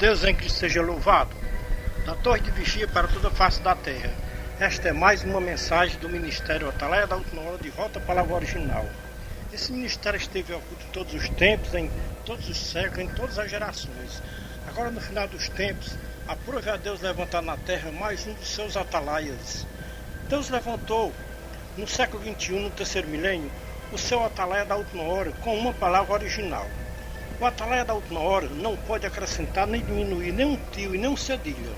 Deus em Cristo seja louvado. Da torre de vigia para toda a face da terra. Esta é mais uma mensagem do Ministério Atalaia da Última Hora de volta à palavra original. Esse ministério esteve oculto em todos os tempos, em todos os séculos, em todas as gerações. Agora, no final dos tempos, aprove a Deus levantar na terra mais um dos seus atalaias. Deus levantou, no século XXI, no terceiro milênio, o seu atalaia da última hora com uma palavra original. O atalaia da última hora não pode acrescentar nem diminuir nem um tio e nem um cedilha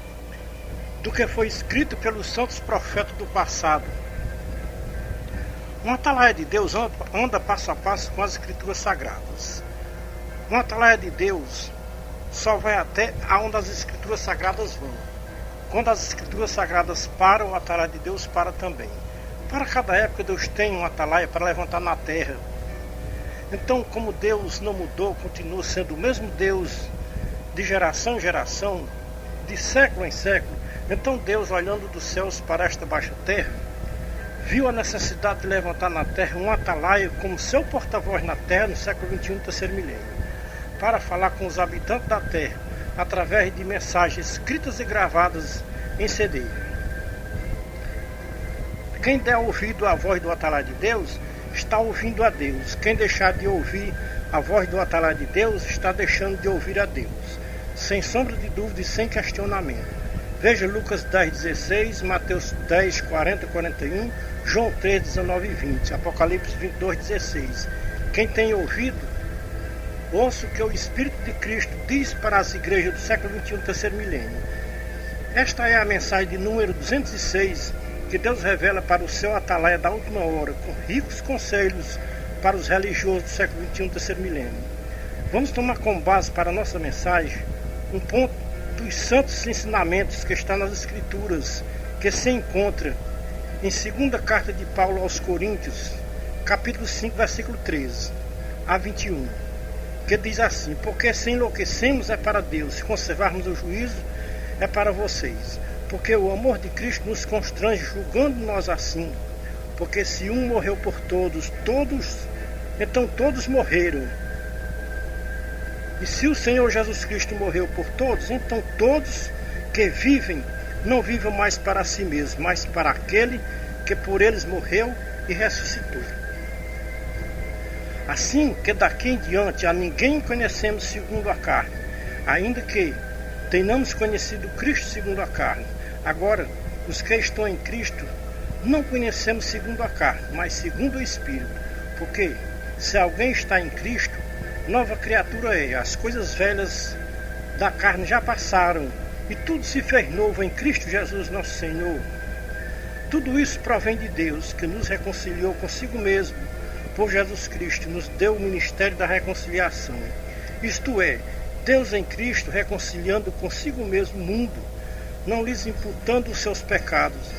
do que foi escrito pelos santos profetas do passado. Um atalaia de Deus anda passo a passo com as escrituras sagradas. Um atalaia de Deus só vai até aonde as escrituras sagradas vão. Quando as escrituras sagradas param, o atalaia de Deus para também. Para cada época Deus tem um atalaia para levantar na terra. Então, como Deus não mudou, continua sendo o mesmo Deus de geração em geração, de século em século, então Deus, olhando dos céus para esta baixa terra, viu a necessidade de levantar na terra um atalaia como seu porta-voz na terra no século XXI, terceiro milênio, para falar com os habitantes da terra, através de mensagens escritas e gravadas em CD. Quem der ouvido à voz do atalaia de Deus, está ouvindo a Deus. Quem deixar de ouvir a voz do atalaia de Deus, está deixando de ouvir a Deus. Sem sombra de dúvida e sem questionamento. Veja Lucas 10:16, Mateus 10:40 e 41, João 3:19 e 20, Apocalipse 22:16. Quem tem ouvido, ouça o que o Espírito de Cristo diz para as igrejas do século XXI, terceiro milênio. Esta é a mensagem de número 206, que Deus revela para o seu atalaia da última hora, com ricos conselhos para os religiosos do século XXI, terceiro milênio. Vamos tomar como base para a nossa mensagem um ponto dos santos ensinamentos que está nas Escrituras, que se encontra em 2ª carta de Paulo aos Coríntios, capítulo 5, versículo 13 a 21, que diz assim: porque se enlouquecemos é para Deus, se conservarmos o juízo é para vocês. Porque o amor de Cristo nos constrange, julgando nós assim. Porque se um morreu por todos, então todos morreram. E se o Senhor Jesus Cristo morreu por todos, então todos que vivem, não vivam mais para si mesmos, mas para aquele que por eles morreu e ressuscitou. Assim que daqui em diante a ninguém conhecemos segundo a carne, ainda que tenhamos conhecido Cristo segundo a carne. Agora, os que estão em Cristo, não conhecemos segundo a carne, mas segundo o Espírito. Porque, se alguém está em Cristo, nova criatura é. As coisas velhas da carne já passaram, e tudo se fez novo em Cristo Jesus nosso Senhor. Tudo isso provém de Deus, que nos reconciliou consigo mesmo, por Jesus Cristo, nos deu o ministério da reconciliação. Isto é, Deus em Cristo reconciliando consigo mesmo o mundo, não lhes imputando os seus pecados,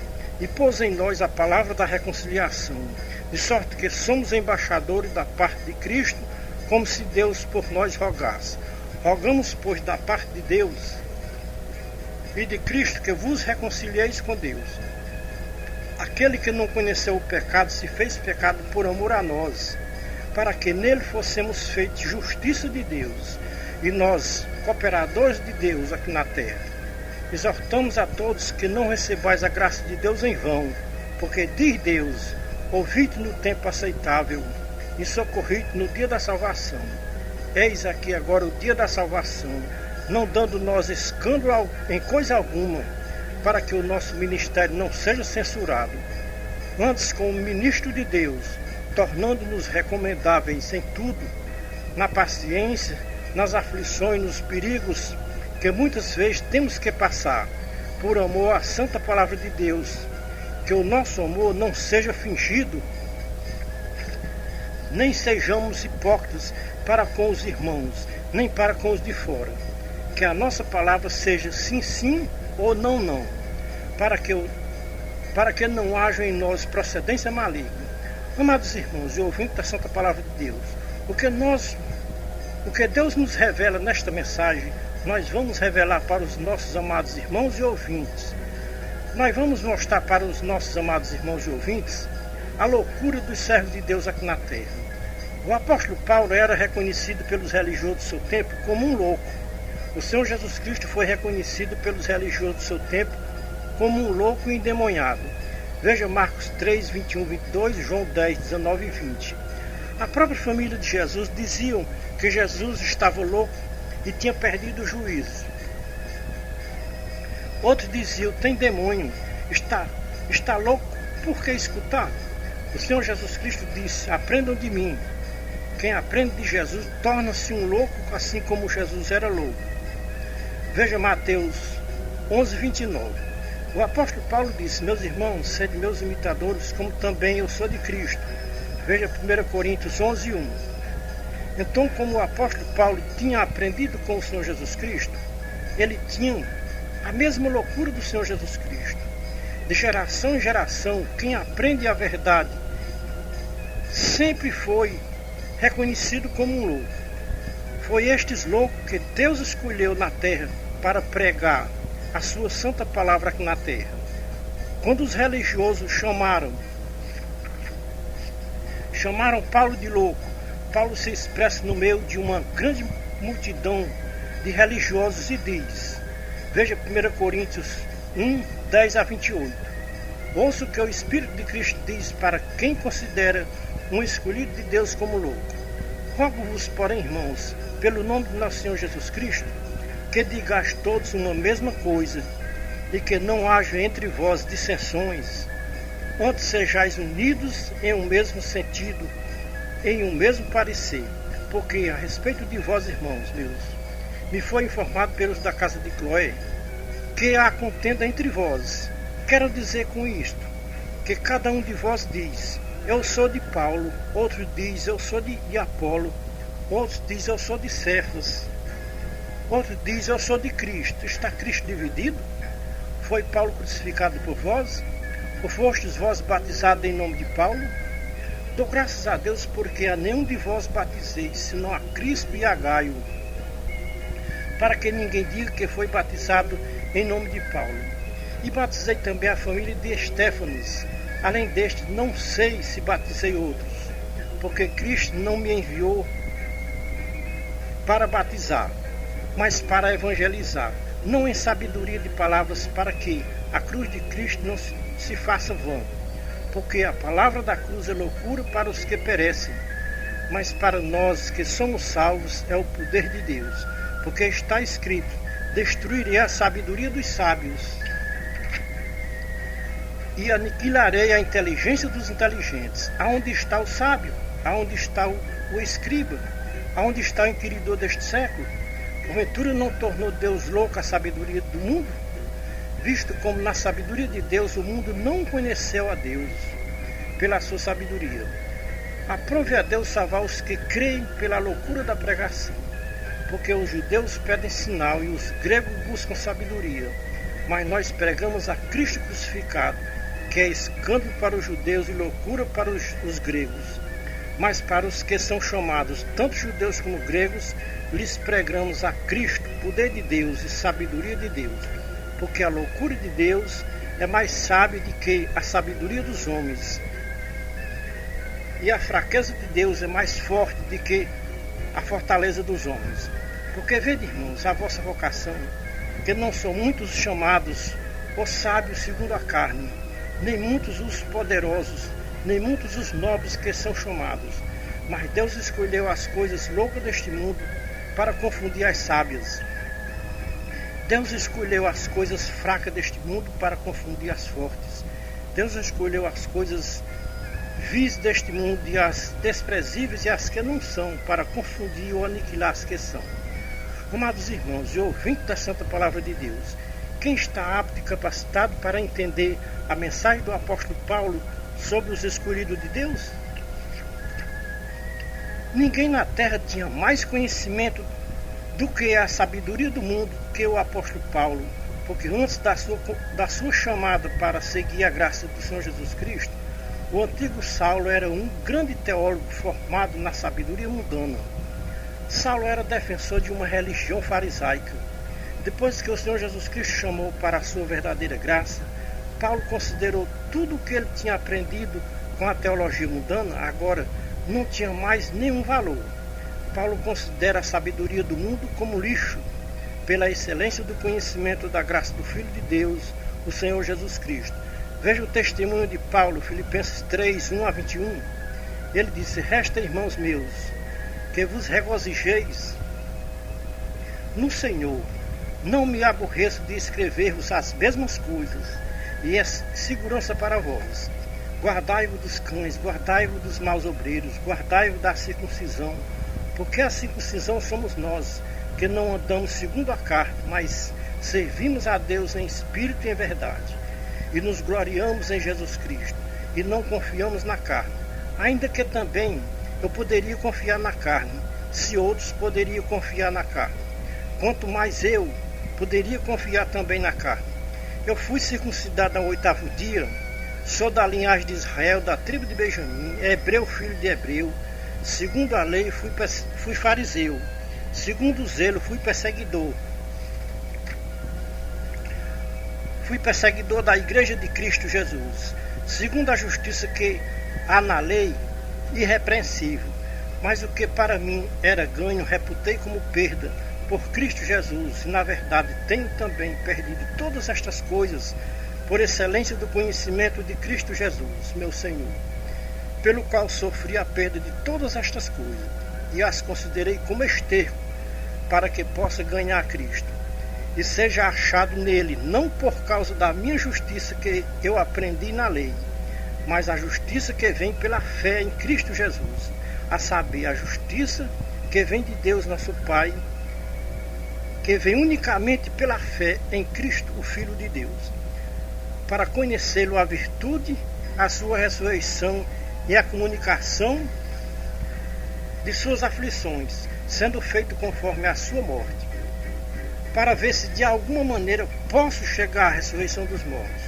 e pôs em nós a palavra da reconciliação, de sorte que somos embaixadores da parte de Cristo, como se Deus por nós rogasse. Rogamos, pois, da parte de Deus e de Cristo, que vos reconcilieis com Deus. Aquele que não conheceu o pecado se fez pecado por amor a nós, para que nele fossemos feitos justiça de Deus, e nós, cooperadores de Deus aqui na terra. Exortamos a todos que não recebais a graça de Deus em vão, porque diz Deus: ouvi-te no tempo aceitável e socorri-te no dia da salvação. Eis aqui agora o dia da salvação, não dando nós escândalo em coisa alguma, para que o nosso ministério não seja censurado. Antes, como ministro de Deus, tornando-nos recomendáveis em tudo, na paciência, nas aflições, nos perigos, que muitas vezes temos que passar, por amor à santa palavra de Deus, que o nosso amor não seja fingido, nem sejamos hipócritas para com os irmãos, nem para com os de fora, que a nossa palavra seja sim, sim ou não, não, para que não haja em nós procedência maligna. Amados irmãos e ouvintes da santa palavra de Deus, o que Deus nos revela nesta mensagem, nós vamos revelar para os nossos amados irmãos e ouvintes. Nós vamos mostrar para os nossos amados irmãos e ouvintes a loucura dos servos de Deus aqui na terra. O apóstolo Paulo era reconhecido pelos religiosos do seu tempo como um louco, O Senhor Jesus Cristo foi reconhecido pelos religiosos do seu tempo como um louco e endemoniado. Veja Marcos 3, 21, 22, João 10, 19 e 20. A própria família de Jesus diziam que Jesus estava louco e tinha perdido o juízo. Outros diziam: tem demônio, está louco, por que escutar? O Senhor Jesus Cristo disse: aprendam de mim. Quem aprende de Jesus torna-se um louco, assim como Jesus era louco. Veja Mateus 11, 29. O apóstolo Paulo disse: meus irmãos, sede meus imitadores, como também eu sou de Cristo. Veja 1 Coríntios 11, 1. Então, como o apóstolo Paulo tinha aprendido com o Senhor Jesus Cristo, ele tinha a mesma loucura do Senhor Jesus Cristo. De geração em geração, quem aprende a verdade sempre foi reconhecido como um louco. Foi estes loucos que Deus escolheu na terra para pregar a sua santa palavra aqui na terra. Quando os religiosos chamaram Paulo de louco, Paulo se expressa no meio de uma grande multidão de religiosos e diz, veja 1 Coríntios 1, 10 a 28. Ouça o que o Espírito de Cristo diz para quem considera um escolhido de Deus como louco. Rogo-vos, porém, irmãos, pelo nome de nosso Senhor Jesus Cristo, que digais todos uma mesma coisa, e que não haja entre vós dissensões, onde sejais unidos em um mesmo sentido, em um mesmo parecer. Porque a respeito de vós, irmãos meus, me foi informado pelos da casa de Cloé, que há contenda entre vós. Quero dizer com isto, que cada um de vós diz, eu sou de Paulo, outro diz, eu sou de Apolo, outros diz, eu sou de Cefas, outro diz, eu sou de Cristo. Está Cristo dividido? Foi Paulo crucificado por vós? Ou fostes vós batizados em nome de Paulo? Dou graças a Deus porque a nenhum de vós batizei, senão a Crispo e a Gaio, para que ninguém diga que foi batizado em nome de Paulo. E batizei também a família de Estéfanas. Além deste, não sei se batizei outros, porque Cristo não me enviou para batizar, mas para evangelizar, não em sabedoria de palavras, para que a cruz de Cristo não se faça vã. Porque a palavra da cruz é loucura para os que perecem, mas para nós que somos salvos é o poder de Deus. Porque está escrito, destruirei a sabedoria dos sábios e aniquilarei a inteligência dos inteligentes. Aonde está o sábio? Aonde está o escriba? Aonde está o inquiridor deste século? Porventura não tornou Deus louco a sabedoria do mundo? Visto como na sabedoria de Deus o mundo não conheceu a Deus pela sua sabedoria. Aprove a Deus salvar os que creem pela loucura da pregação. Porque os judeus pedem sinal e os gregos buscam sabedoria. Mas nós pregamos a Cristo crucificado, que é escândalo para os judeus e loucura para os gregos. Mas para os que são chamados, tanto judeus como gregos, lhes pregamos a Cristo, poder de Deus e sabedoria de Deus. Porque a loucura de Deus é mais sábia do que a sabedoria dos homens. E a fraqueza de Deus é mais forte do que a fortaleza dos homens. Porque vede, irmãos, a vossa vocação, que não são muitos os chamados, os sábios segundo a carne, nem muitos os poderosos, nem muitos os nobres que são chamados. Mas Deus escolheu as coisas loucas deste mundo para confundir as sábias. Deus escolheu as coisas fracas deste mundo para confundir as fortes. Deus escolheu as coisas vis deste mundo e as desprezíveis e as que não são, para confundir ou aniquilar as que são. Amados irmãos e ouvintes da Santa Palavra de Deus, quem está apto e capacitado para entender a mensagem do apóstolo Paulo sobre os escolhidos de Deus? Ninguém na terra tinha mais conhecimento do que a sabedoria do mundo que o apóstolo Paulo, porque antes da sua chamada para seguir a graça do Senhor Jesus Cristo, o antigo Saulo era um grande teólogo formado na sabedoria mundana. Saulo era defensor de uma religião farisaica. Depois que o Senhor Jesus Cristo chamou para a sua verdadeira graça, Paulo considerou tudo o que ele tinha aprendido com a teologia mundana, agora não tinha mais nenhum valor. Paulo considera a sabedoria do mundo como lixo, pela excelência do conhecimento da graça do Filho de Deus, o Senhor Jesus Cristo. Veja o testemunho de Paulo, Filipenses 3, 1 a 21. Ele disse: resta, irmãos meus, que vos regozijeis no Senhor. Não me aborreço de escrever-vos as mesmas coisas, e é segurança para vós. Guardai-vos dos cães, guardai-vos dos maus obreiros, guardai-vos da circuncisão, porque a circuncisão somos nós, que não andamos segundo a carne, mas servimos a Deus em espírito e em verdade, e nos gloriamos em Jesus Cristo, e não confiamos na carne, ainda que também eu poderia confiar na carne, se outros poderiam confiar na carne. Quanto mais eu poderia confiar também na carne. Eu fui circuncidado ao 8º dia, sou da linhagem de Israel, da tribo de Benjamim, hebreu, filho de hebreu. Segundo a lei, fui fariseu. Segundo o zelo, fui perseguidor. Fui perseguidor da igreja de Cristo Jesus. Segundo a justiça que há na lei, irrepreensível. Mas o que para mim era ganho, reputei como perda por Cristo Jesus. E na verdade tenho também perdido todas estas coisas por excelência do conhecimento de Cristo Jesus, meu Senhor, pelo qual sofri a perda de todas estas coisas, e as considerei como esterco, para que possa ganhar a Cristo, e seja achado nele, não por causa da minha justiça que eu aprendi na lei, mas a justiça que vem pela fé em Cristo Jesus, a saber, a justiça que vem de Deus nosso Pai, que vem unicamente pela fé em Cristo, o Filho de Deus, para conhecê-lo a virtude, a sua ressurreição e a comunicação de suas aflições, sendo feito conforme a sua morte, para ver se de alguma maneira posso chegar à ressurreição dos mortos.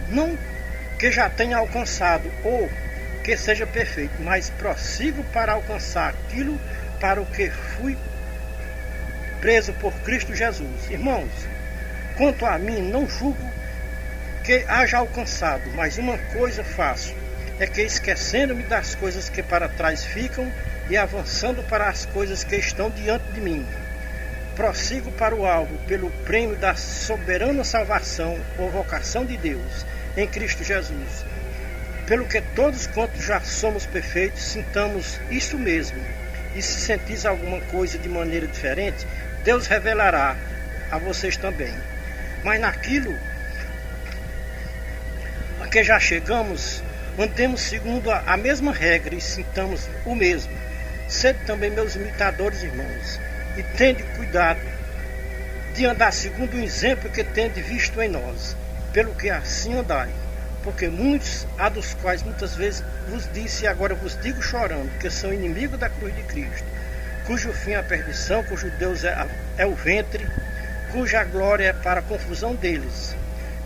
Não que já tenha alcançado ou que seja perfeito, mas prossigo para alcançar aquilo para o que fui preso por Cristo Jesus. Irmãos, quanto a mim, não julgo que haja alcançado, mas uma coisa faço, é que esquecendo-me das coisas que para trás ficam e avançando para as coisas que estão diante de mim, prossigo para o alvo pelo prêmio da soberana salvação ou vocação de Deus em Cristo Jesus. Pelo que todos quantos já somos perfeitos, sintamos isso mesmo. E se sentis alguma coisa de maneira diferente, Deus revelará a vocês também. Mas naquilo a que já chegamos, andemos segundo a mesma regra e sintamos o mesmo. Sede também meus imitadores, irmãos, e tende cuidado de andar segundo o exemplo que tende visto em nós, pelo que assim andai. Porque muitos, há dos quais muitas vezes vos disse e agora vos digo chorando, que são inimigos da cruz de Cristo, cujo fim é a perdição, cujo Deus é o ventre, cuja glória é para a confusão deles,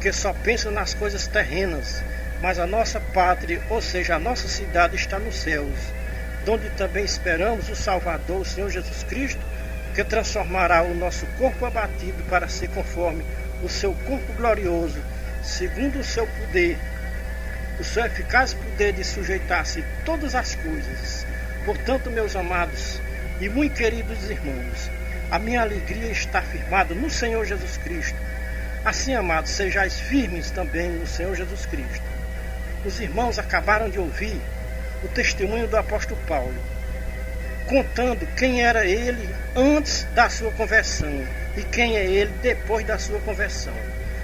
que só pensam nas coisas terrenas, mas a nossa pátria, ou seja, a nossa cidade está nos céus, donde também esperamos o Salvador, o Senhor Jesus Cristo, que transformará o nosso corpo abatido para ser conforme o seu corpo glorioso, segundo o seu poder, o seu eficaz poder de sujeitar-se todas as coisas. Portanto, meus amados e muito queridos irmãos, a minha alegria está firmada no Senhor Jesus Cristo. Assim, amados, sejais firmes também no Senhor Jesus Cristo. Os irmãos acabaram de ouvir o testemunho do apóstolo Paulo, contando quem era ele antes da sua conversão e quem é ele depois da sua conversão.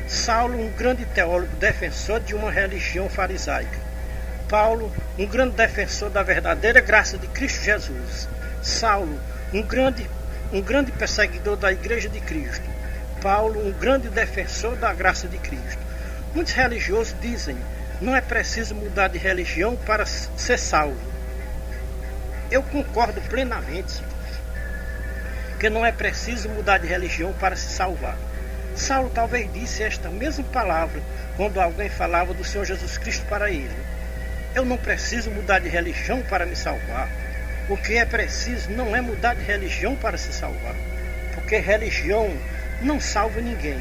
Saulo, um grande teólogo, defensor de uma religião farisaica. Paulo, um grande defensor da verdadeira graça de Cristo Jesus. Saulo, um grande perseguidor da igreja de Cristo. Paulo, um grande defensor da graça de Cristo. Muitos religiosos dizem: não é preciso mudar de religião para ser salvo. Eu concordo plenamente que não é preciso mudar de religião para se salvar. Saulo talvez disse esta mesma palavra quando alguém falava do Senhor Jesus Cristo para ele. Eu não preciso mudar de religião para me salvar. O que é preciso não é mudar de religião para se salvar, porque religião não salva ninguém.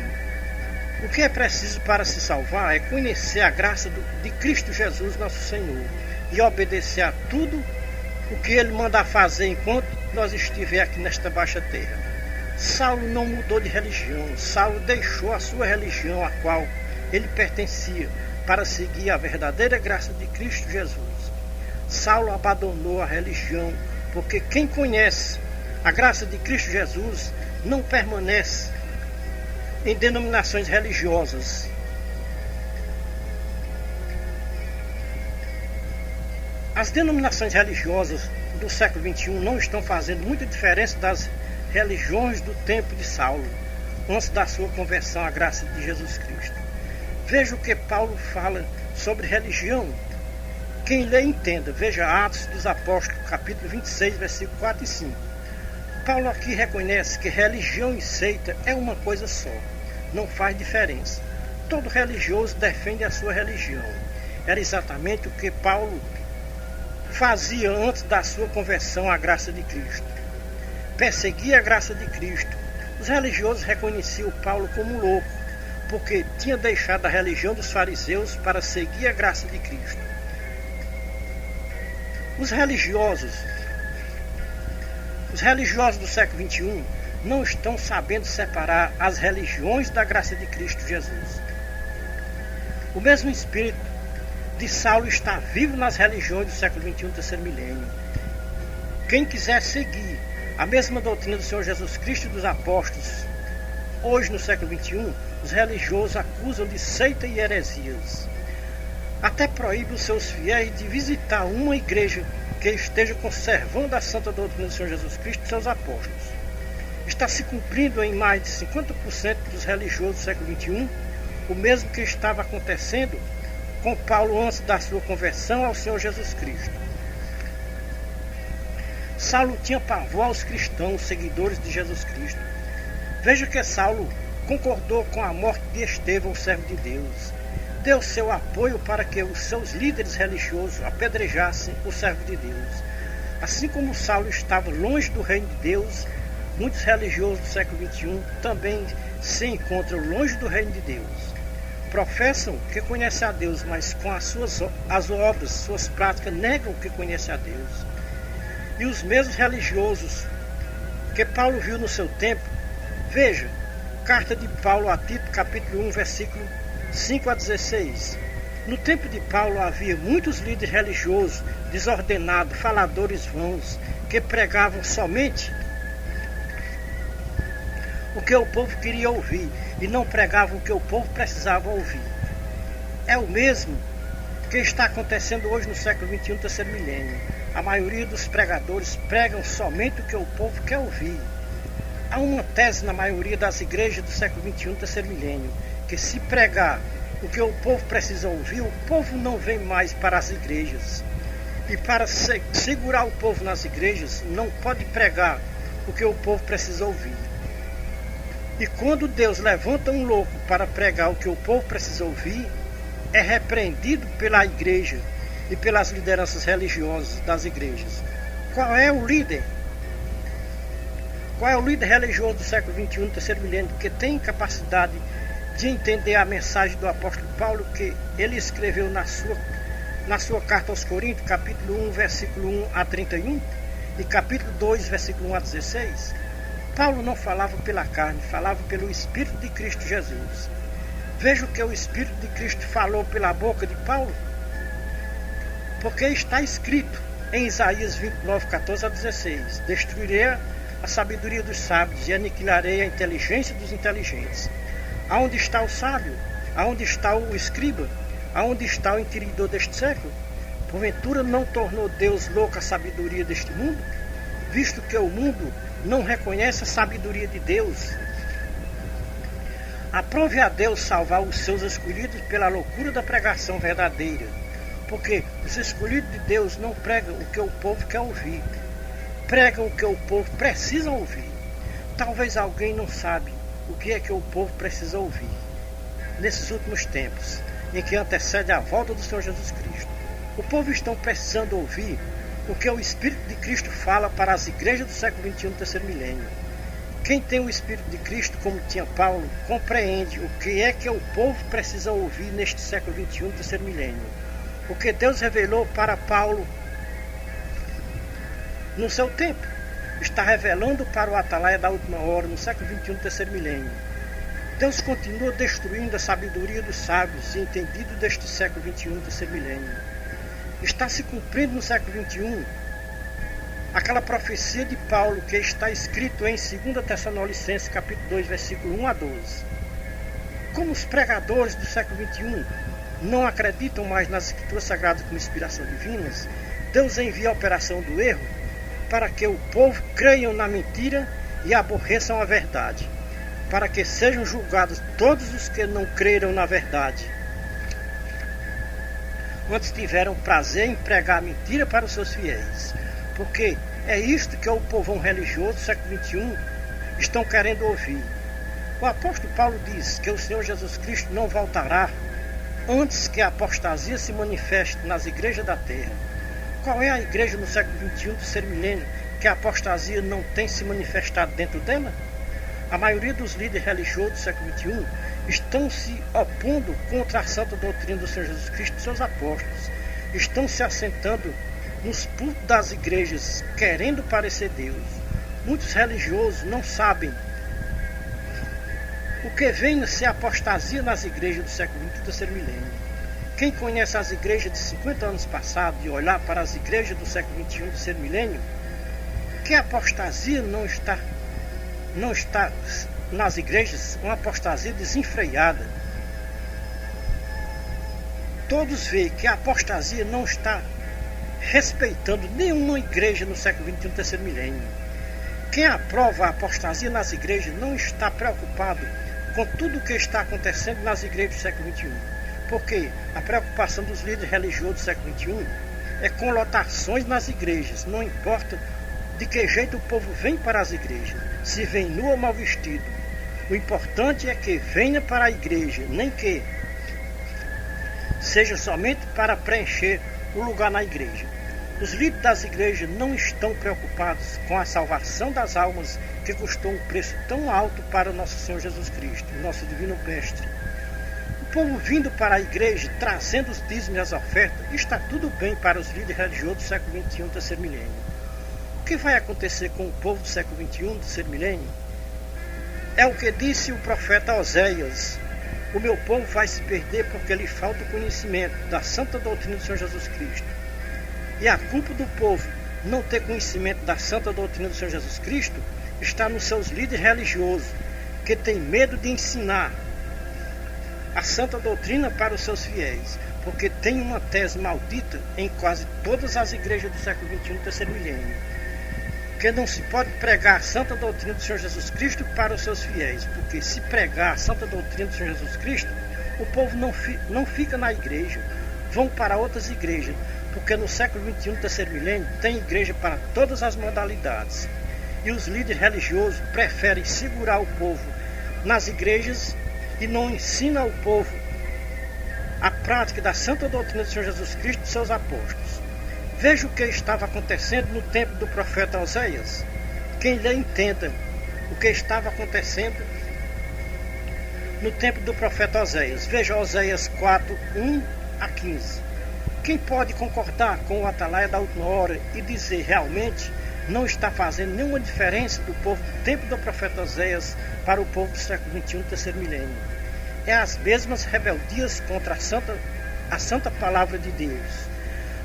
O que é preciso para se salvar é conhecer a graça de Cristo Jesus, nosso Senhor, e obedecer a tudo o que Ele manda fazer enquanto nós estiver aqui nesta baixa terra. Saulo não mudou de religião. Saulo deixou a sua religião, a qual ele pertencia, para seguir a verdadeira graça de Cristo Jesus. Saulo abandonou a religião, porque quem conhece a graça de Cristo Jesus não permanece em denominações religiosas. As denominações religiosas do século XXI não estão fazendo muita diferença das religiões do tempo de Saulo, antes da sua conversão à graça de Jesus Cristo. Veja o que Paulo fala sobre religião. Quem lê, entenda. Veja Atos dos Apóstolos, capítulo 26, versículos 4 e 5. Paulo aqui reconhece que religião e seita é uma coisa só. Não faz diferença. Todo religioso defende a sua religião. Era exatamente o que Paulo fazia antes da sua conversão à graça de Cristo. Perseguia a graça de Cristo. Os religiosos reconheciam Paulo como louco, porque tinha deixado a religião dos fariseus para seguir a graça de Cristo. Os religiosos do século XXI não estão sabendo separar as religiões da graça de Cristo Jesus. O mesmo espírito de Saulo está vivo nas religiões do século XXI, terceiro milênio. Quem quiser seguir a mesma doutrina do Senhor Jesus Cristo e dos apóstolos, hoje no século XXI, os religiosos acusam de seita e heresias. Até proíbe os seus fiéis de visitar uma igreja que esteja conservando a santa doutrina do Senhor Jesus Cristo e seus apóstolos. Está se cumprindo em mais de 50% dos religiosos do século XXI o mesmo que estava acontecendo com Paulo antes da sua conversão ao Senhor Jesus Cristo. Saulo tinha pavor aos cristãos, seguidores de Jesus Cristo. Veja que Saulo concordou com a morte de Estevão, servo de Deus. Deu seu apoio para que os seus líderes religiosos apedrejassem o servo de Deus. Assim como Saulo estava longe do reino de Deus, muitos religiosos do século XXI também se encontram longe do reino de Deus. Professam que conhecem a Deus, mas com as obras, suas práticas, negam que conhecem a Deus. E os mesmos religiosos que Paulo viu no seu tempo, veja, carta de Paulo a Tito, capítulo 1, versículo 5 a 16. No tempo de Paulo havia muitos líderes religiosos desordenados, faladores vãos, que pregavam somente o que o povo queria ouvir e não pregavam o que o povo precisava ouvir. É o mesmo que está acontecendo hoje no século XXI, terceiro milênio. A maioria dos pregadores pregam somente o que o povo quer ouvir. Há uma tese na maioria das igrejas do século XXI, terceiro milênio, que se pregar o que o povo precisa ouvir, o povo não vem mais para as igrejas. E para segurar o povo nas igrejas, não pode pregar o que o povo precisa ouvir. E quando Deus levanta um louco para pregar o que o povo precisa ouvir, é repreendido pela igreja e pelas lideranças religiosas das igrejas. Qual é o líder? Qual é o líder religioso do século XXI, terceiro milênio, que tem capacidade de entender a mensagem do apóstolo Paulo, que ele escreveu na sua carta aos Coríntios, capítulo 1, versículo 1 a 31, e capítulo 2, versículo 1 a 16? Paulo não falava pela carne, falava pelo Espírito de Cristo Jesus. Veja o que o Espírito de Cristo falou pela boca de Paulo, porque está escrito em Isaías 29, 14 a 16: destruirei a sabedoria dos sábios e aniquilarei a inteligência dos inteligentes. Aonde está o sábio? Aonde está o escriba? Aonde está o entendedor deste século? Porventura não tornou Deus louca a sabedoria deste mundo? Visto que o mundo não reconhece a sabedoria de Deus. Aprove a Deus salvar os seus escolhidos pela loucura da pregação verdadeira, porque os escolhidos de Deus não pregam o que o povo quer ouvir, pregam o que o povo precisa ouvir. Talvez alguém não sabe o que é que o povo precisa ouvir nesses últimos tempos, em que antecede a volta do Senhor Jesus Cristo. O povo está precisando ouvir o que o Espírito de Cristo fala para as igrejas do século XXI, terceiro milênio. Quem tem o Espírito de Cristo, como tinha Paulo, compreende o que é que o povo precisa ouvir neste século XXI, terceiro milênio. O que Deus revelou para Paulo no seu tempo. está revelando para o atalaia da última hora, no século XXI, terceiro milênio. Deus continua destruindo a sabedoria dos sábios e entendidos deste século XXI, terceiro milênio. Está se cumprindo no século XXI aquela profecia de Paulo que está escrito em 2 Tessalonicenses, capítulo 2, versículo 1 a 12. Como os pregadores do século XXI não acreditam mais nas escrituras sagradas como inspiração divinas, Deus envia a operação do erro para que o povo creiam na mentira e aborreçam a verdade, para que sejam julgados todos os que não creram na verdade. Antes tiveram prazer em pregar a mentira para os seus fiéis, porque é isto que o povão religioso do século XXI estão querendo ouvir. O apóstolo Paulo diz que o Senhor Jesus Cristo não voltará antes que a apostasia se manifeste nas igrejas da terra. Qual é a igreja no século XXI, do terceiro milênio, que a apostasia não tem se manifestado dentro dela? A maioria dos líderes religiosos do século XXI estão se opondo contra a santa doutrina do Senhor Jesus Cristo e seus apóstolos. Estão se assentando nos púlpitos das igrejas, querendo parecer Deus. Muitos religiosos não sabem o que vem a ser apostasia nas igrejas do século XX do terceiro milênio. Quem conhece as igrejas de 50 anos passados e olhar para as igrejas do século XXI do terceiro milênio, que a apostasia não está nas igrejas, uma apostasia desenfreada. Todos veem que a apostasia não está respeitando nenhuma igreja no século XXI do terceiro milênio. Quem aprova a apostasia nas igrejas não está preocupado com tudo o que está acontecendo nas igrejas do século XXI. Porque a preocupação dos líderes religiosos do século XXI é com lotações nas igrejas. Não importa de que jeito o povo vem para as igrejas, se vem nu ou mal vestido. O importante é que venha para a igreja, nem que seja somente para preencher o lugar na igreja. Os líderes das igrejas não estão preocupados com a salvação das almas que custou um preço tão alto para o nosso Senhor Jesus Cristo, nosso divino mestre. O povo vindo para a igreja, trazendo os dízimos e as ofertas, está tudo bem para os líderes religiosos do século XXI, terceiro milênio. O que vai acontecer com o povo do século XXI, terceiro milênio? É o que disse o profeta Oséias: o meu povo vai se perder porque lhe falta o conhecimento da santa doutrina do Senhor Jesus Cristo. E a culpa do povo não ter conhecimento da santa doutrina do Senhor Jesus Cristo está nos seus líderes religiosos, que têm medo de ensinar a santa doutrina para os seus fiéis, porque tem uma tese maldita em quase todas as igrejas do século XXI, terceiro milênio, que não se pode pregar a santa doutrina do Senhor Jesus Cristo para os seus fiéis, porque se pregar a santa doutrina do Senhor Jesus Cristo, o povo não fica na igreja, vão para outras igrejas, porque no século XXI, terceiro milênio, tem igreja para todas as modalidades. E os líderes religiosos preferem segurar o povo nas igrejas e não ensinam ao povo a prática da santa doutrina do Senhor Jesus Cristo e seus apóstolos. Veja o que estava acontecendo no tempo do profeta Oséias. Quem lhe entenda o que estava acontecendo no tempo do profeta Oséias. Veja Oséias 4, 1 a 15. Quem pode concordar com o atalaia da última hora e dizer realmente não está fazendo nenhuma diferença do povo do tempo do profeta Oséias para o povo do século XXI, terceiro milênio? É as mesmas rebeldias contra a santa palavra de Deus.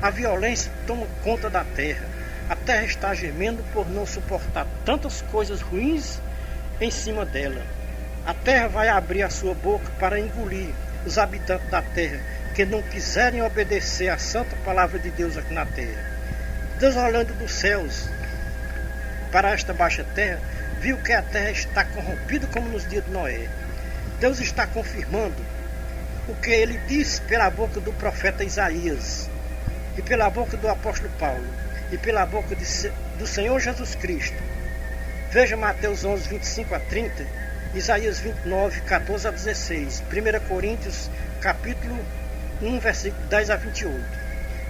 A violência toma conta da terra. A terra está gemendo por não suportar tantas coisas ruins em cima dela. A terra vai abrir a sua boca para engolir os habitantes da terra que não quiserem obedecer à santa palavra de Deus aqui na terra. Deus, olhando dos céus para esta baixa terra, viu que a terra está corrompida como nos dias de Noé. Deus está confirmando o que ele disse pela boca do profeta Isaías, e pela boca do apóstolo Paulo, e pela boca do Senhor Jesus Cristo. Veja Mateus 11, 25 a 30, Isaías 29, 14 a 16, 1 Coríntios, capítulo 1, versículo 10 a 28.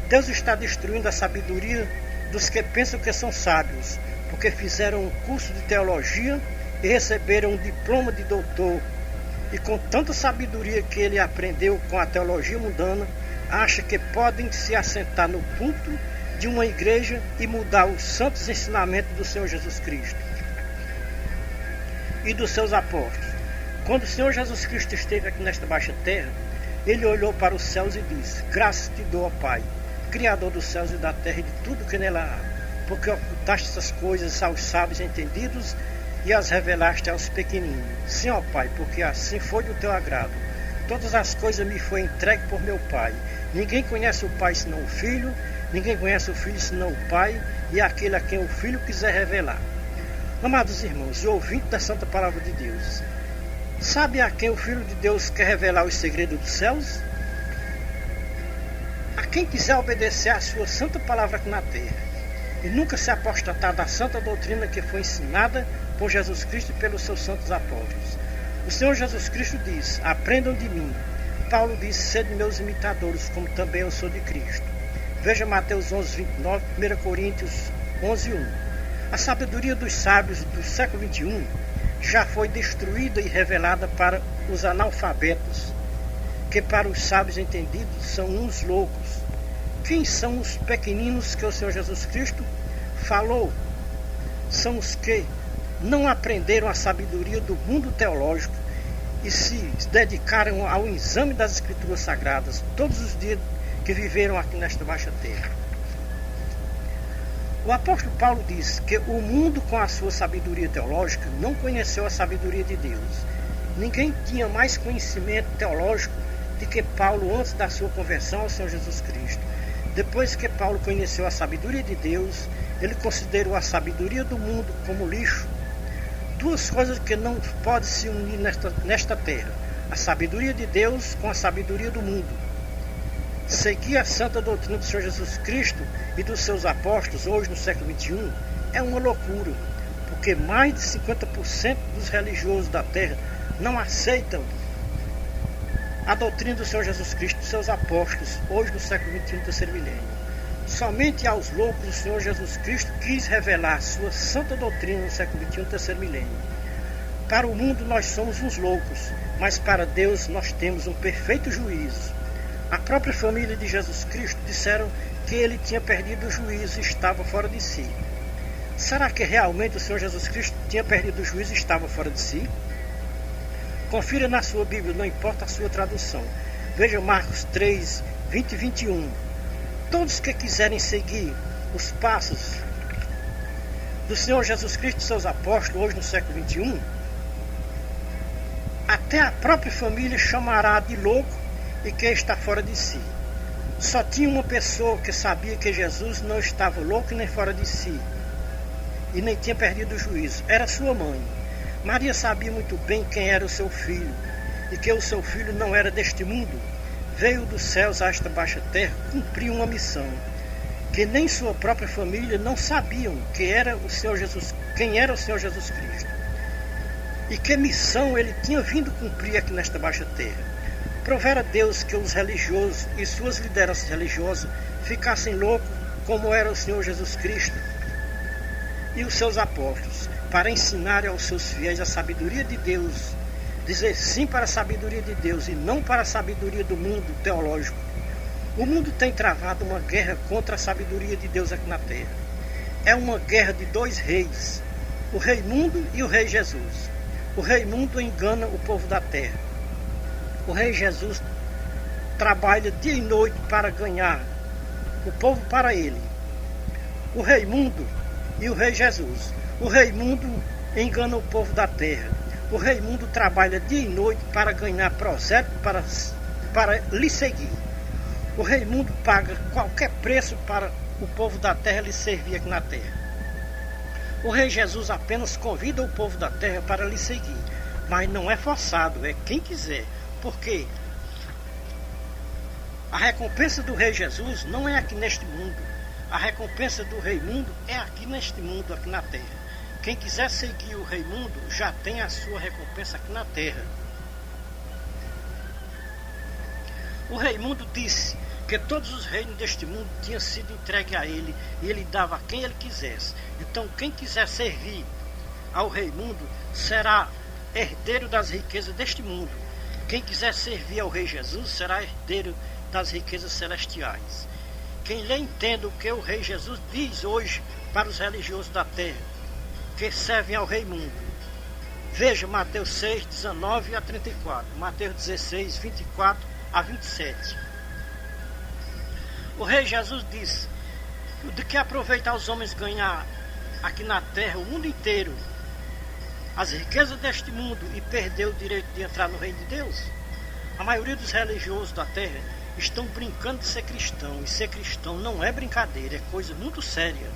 Deus está destruindo a sabedoria dos que pensam que são sábios, porque fizeram um curso de teologia e receberam um diploma de doutor, e com tanta sabedoria que ele aprendeu com a teologia mundana, acha que podem se assentar no púlpito de uma igreja e mudar os santos ensinamentos do Senhor Jesus Cristo e dos seus apóstolos. Quando o Senhor Jesus Cristo esteve aqui nesta baixa terra, ele olhou para os céus e disse: graças te dou, ó Pai, Criador dos céus e da terra e de tudo que nela há, porque ocultaste essas coisas aos sábios entendidos e as revelaste aos pequeninos. Sim, ó Pai, porque assim foi do teu agrado. Todas as coisas me foram entregues por meu Pai. Ninguém conhece o Pai senão o Filho, ninguém conhece o Filho senão o Pai, e aquele a quem o Filho quiser revelar. Amados irmãos, e ouvintes da Santa Palavra de Deus, sabe a quem o Filho de Deus quer revelar os segredos dos céus? A quem quiser obedecer à sua santa palavra aqui na terra, e nunca se apostatar da santa doutrina que foi ensinada por Jesus Cristo e pelos seus santos apóstolos. O Senhor Jesus Cristo diz: aprendam de mim. Paulo diz: sede meus imitadores, como também eu sou de Cristo. Veja Mateus 11:29, 1 Coríntios 11:1. A sabedoria dos sábios do século XXI já foi destruída e revelada para os analfabetos, que para os sábios entendidos são uns loucos. Quem são os pequeninos que o Senhor Jesus Cristo falou? São os que não aprenderam a sabedoria do mundo teológico e se dedicaram ao exame das Escrituras Sagradas todos os dias que viveram aqui nesta baixa terra. O apóstolo Paulo diz que o mundo, com a sua sabedoria teológica, não conheceu a sabedoria de Deus. Ninguém tinha mais conhecimento teológico do que Paulo antes da sua conversão ao Senhor Jesus Cristo. Depois que Paulo conheceu a sabedoria de Deus, ele considerou a sabedoria do mundo como lixo. Duas coisas que não podem se unir nesta terra: a sabedoria de Deus com a sabedoria do mundo. Seguir a santa doutrina do Senhor Jesus Cristo e dos seus apóstolos hoje no século XXI é uma loucura, porque mais de 50% dos religiosos da terra não aceitam a doutrina do Senhor Jesus Cristo e dos seus apóstolos hoje no século XXI, terceiro milênio. Somente aos loucos o Senhor Jesus Cristo quis revelar sua santa doutrina no século XXI, terceiro milênio. Para o mundo nós somos uns loucos, mas para Deus nós temos um perfeito juízo. A própria família de Jesus Cristo disseram que ele tinha perdido o juízo e estava fora de si. Será que realmente o Senhor Jesus Cristo tinha perdido o juízo e estava fora de si? Confira na sua Bíblia, não importa a sua tradução. Veja Marcos 3, 20 e 21. Todos que quiserem seguir os passos do Senhor Jesus Cristo e seus apóstolos hoje no século XXI, até a própria família chamará de louco e que está fora de si. Só tinha uma pessoa que sabia que Jesus não estava louco nem fora de si e nem tinha perdido o juízo. Era sua mãe. Maria sabia muito bem quem era o seu filho e que o seu filho não era deste mundo. Veio dos céus a esta baixa terra cumprir uma missão que nem sua própria família não sabiam quem era o Senhor Jesus Cristo e que missão ele tinha vindo cumprir aqui nesta baixa terra. Provera Deus que os religiosos e suas lideranças religiosas ficassem loucos como era o Senhor Jesus Cristo e os seus apóstolos, para ensinarem aos seus fiéis a sabedoria de Deus, dizer sim para a sabedoria de Deus e não para a sabedoria do mundo teológico. O mundo tem travado uma guerra contra a sabedoria de Deus aqui na terra. É uma guerra de dois reis, o rei mundo e o rei Jesus. O rei mundo engana o povo da terra. O rei Jesus trabalha dia e noite para ganhar o povo para ele. O rei mundo e o rei Jesus. O rei mundo engana o povo da terra. O rei mundo trabalha dia e noite para ganhar prosélito para lhe seguir. O rei mundo paga qualquer preço para o povo da terra lhe servir aqui na terra. O rei Jesus apenas convida o povo da terra para lhe seguir, mas não é forçado, é quem quiser. Porque a recompensa do rei Jesus não é aqui neste mundo. A recompensa do rei mundo é aqui neste mundo, aqui na terra. Quem quiser seguir o rei mundo já tem a sua recompensa aqui na terra. O rei mundo disse que todos os reinos deste mundo tinham sido entregues a ele e ele dava a quem ele quisesse. Então quem quiser servir ao rei mundo será herdeiro das riquezas deste mundo. Quem quiser servir ao rei Jesus será herdeiro das riquezas celestiais. quem lê entenda o que o Rei Jesus diz hoje para os religiosos da terra, que servem ao Rei Mundo. Veja Mateus 6, 19 a 34, Mateus 16, 24 a 27. O Rei Jesus disse: de que aproveita aos homens ganhar aqui na terra o mundo inteiro, as riquezas deste mundo, e perder o direito de entrar no reino de Deus? A maioria dos religiosos da terra estão brincando de ser cristão, e ser cristão não é brincadeira, é coisa muito séria.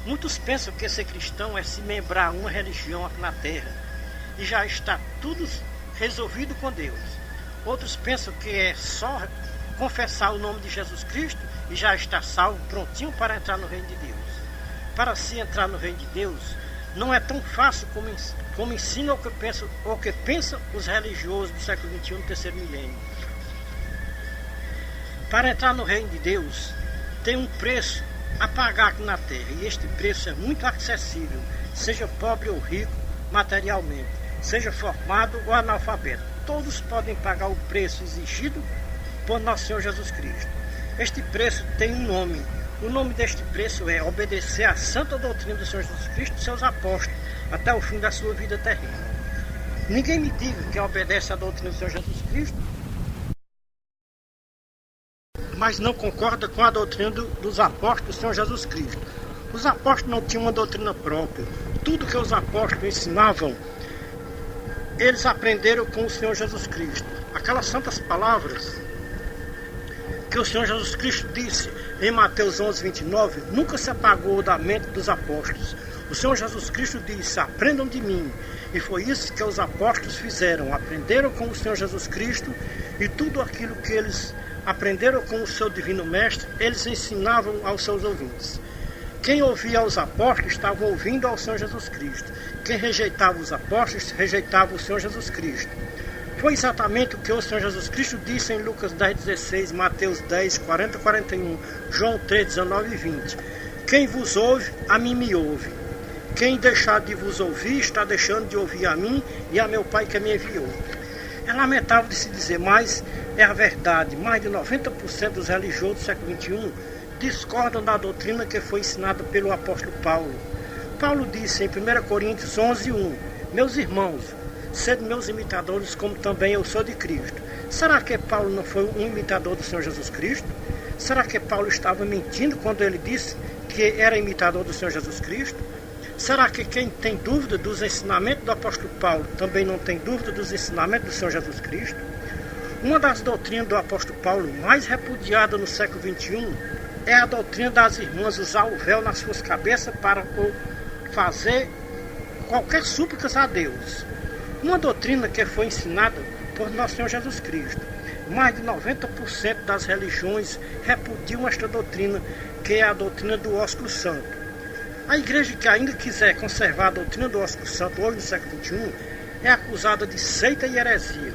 Muitos pensam que ser cristão é se membrar a uma religião aqui na terra e já está tudo resolvido com Deus. Outros pensam que é só confessar o nome de Jesus Cristo e já está salvo, prontinho para entrar no reino de Deus. Para se entrar no reino de Deus, não é tão fácil como ensina o que pensam os religiosos do século XXI, no terceiro milênio. Para entrar no reino de Deus, tem um preço a pagar aqui na terra, e este preço é muito acessível, seja pobre ou rico materialmente, seja formado ou analfabeto. Todos podem pagar o preço exigido por nosso Senhor Jesus Cristo. Este preço tem um nome. O nome deste preço é obedecer à santa doutrina do Senhor Jesus Cristo e seus apóstolos até o fim da sua vida terrena. Ninguém me diga que obedece à doutrina do Senhor Jesus Cristo, mas não concorda com a doutrina dos apóstolos do Senhor Jesus Cristo. Os apóstolos não tinham uma doutrina própria. Tudo que os apóstolos ensinavam, eles aprenderam com o Senhor Jesus Cristo. Aquelas santas palavras que o Senhor Jesus Cristo disse em Mateus 11, 29, nunca se apagou da mente dos apóstolos. O Senhor Jesus Cristo disse: aprendam de mim. E foi isso que os apóstolos fizeram. Aprenderam com o Senhor Jesus Cristo, e tudo aquilo que eles aprenderam com o seu divino mestre, eles ensinavam aos seus ouvintes. Quem ouvia os apóstolos estava ouvindo ao Senhor Jesus Cristo. Quem rejeitava os apóstolos, rejeitava o Senhor Jesus Cristo. Foi exatamente o que o Senhor Jesus Cristo disse em Lucas 10,16, Mateus 10, 40, 41, João 3, 19 e 20. Quem vos ouve, a mim me ouve. Quem deixar de vos ouvir, está deixando de ouvir a mim e a meu Pai que me enviou. É lamentável de se dizer, mas é a verdade. Mais de 90% dos religiosos do século XXI discordam da doutrina que foi ensinada pelo apóstolo Paulo. Paulo disse em 1 Coríntios 11, 1, meus irmãos, sede meus imitadores, como também eu sou de Cristo. Será que Paulo não foi um imitador do Senhor Jesus Cristo? Será que Paulo estava mentindo quando ele disse que era imitador do Senhor Jesus Cristo? Será que quem tem dúvida dos ensinamentos do apóstolo Paulo também não tem dúvida dos ensinamentos do Senhor Jesus Cristo? Uma das doutrinas do apóstolo Paulo mais repudiada no século XXI é a doutrina das irmãs usar o véu nas suas cabeças para fazer qualquer súplicas a Deus. Uma doutrina que foi ensinada por nosso Senhor Jesus Cristo. Mais de 90% das religiões repudiam esta doutrina, que é a doutrina do ósculo santo. A igreja que ainda quiser conservar a doutrina do ósculo santo hoje no século XXI é acusada de seita e heresia.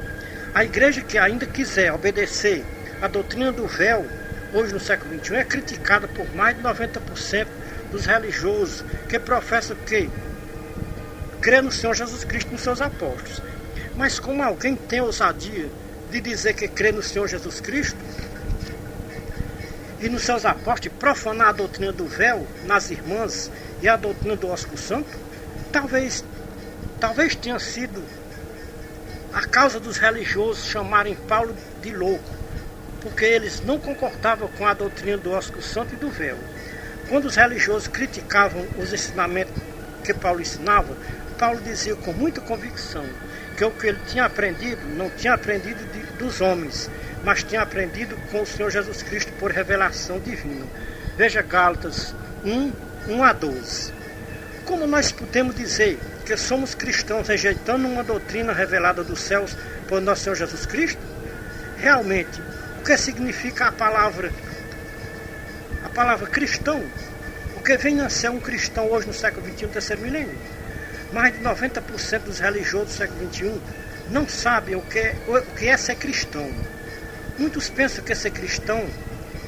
A igreja que ainda quiser obedecer a doutrina do véu hoje no século XXI é criticada por mais de 90% dos religiosos que professam que crê no Senhor Jesus Cristo e nos seus apóstolos. Mas como alguém tem ousadia de dizer que crê no Senhor Jesus Cristo e nos seus apóstolos, e profanar a doutrina do véu nas irmãs e a doutrina do ósculo santo, talvez tenha sido a causa dos religiosos chamarem Paulo de louco, porque eles não concordavam com a doutrina do ósculo santo e do véu. Quando os religiosos criticavam os ensinamentos que Paulo ensinava, Paulo dizia com muita convicção que o que ele tinha aprendido não tinha aprendido dos homens, mas tinha aprendido com o Senhor Jesus Cristo por revelação divina. Veja Gálatas 1 a 12. Como nós podemos dizer que somos cristãos rejeitando uma doutrina revelada dos céus por nosso Senhor Jesus Cristo? Realmente, o que significa a palavra cristão? O que vem a ser um cristão hoje no século XXI, terceiro milênio? Mais de 90% dos religiosos do século XXI não sabem o que é ser cristão. Muitos pensam que ser cristão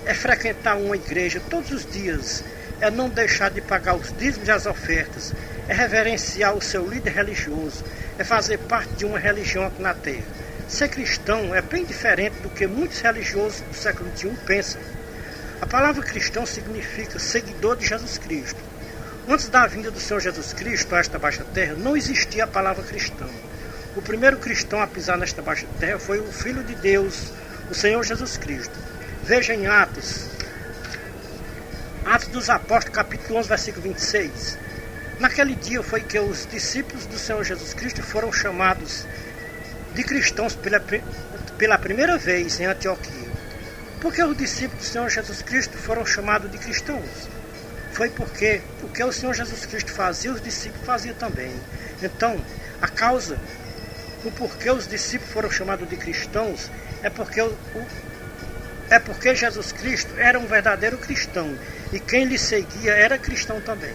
é frequentar uma igreja todos os dias, é não deixar de pagar os dízimos e as ofertas, é reverenciar o seu líder religioso, é fazer parte de uma religião aqui na terra. Ser cristão é bem diferente do que muitos religiosos do século XXI pensam. A palavra cristão significa seguidor de Jesus Cristo. Antes da vinda do Senhor Jesus Cristo a esta baixa terra, não existia a palavra cristão. O primeiro cristão a pisar nesta baixa terra foi o Filho de Deus, o Senhor Jesus Cristo. Veja em Atos dos Apóstolos, capítulo 11, versículo 26. Naquele dia foi que os discípulos do Senhor Jesus Cristo foram chamados de cristãos pela primeira vez em Antioquia. Por que os discípulos do Senhor Jesus Cristo foram chamados de cristãos? Foi porque o que o Senhor Jesus Cristo fazia, os discípulos faziam também. Então, a causa, o porquê os discípulos foram chamados de cristãos, é porque Jesus Cristo era um verdadeiro cristão e quem lhe seguia era cristão também.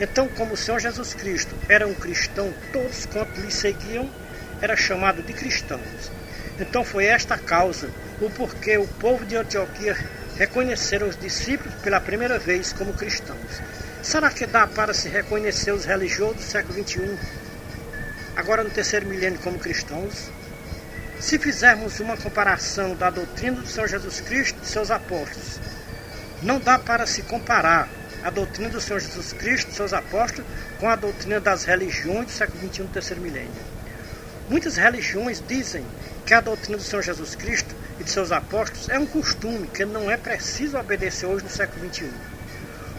Então, como o Senhor Jesus Cristo era um cristão, todos quanto lhe seguiam era chamado de cristãos. Então foi esta a causa, o porquê o povo de Antioquia reconheceram os discípulos pela primeira vez como cristãos. Será que dá para se reconhecer os religiosos do século XXI, agora no terceiro milênio, como cristãos? Se fizermos uma comparação da doutrina do Senhor Jesus Cristo e seus apóstolos, não dá para se comparar a doutrina do Senhor Jesus Cristo e seus apóstolos com a doutrina das religiões do século XXI, do terceiro milênio. Muitas religiões dizem que a doutrina do Senhor Jesus Cristo e de seus apóstolos é um costume que não é preciso obedecer hoje no século XXI.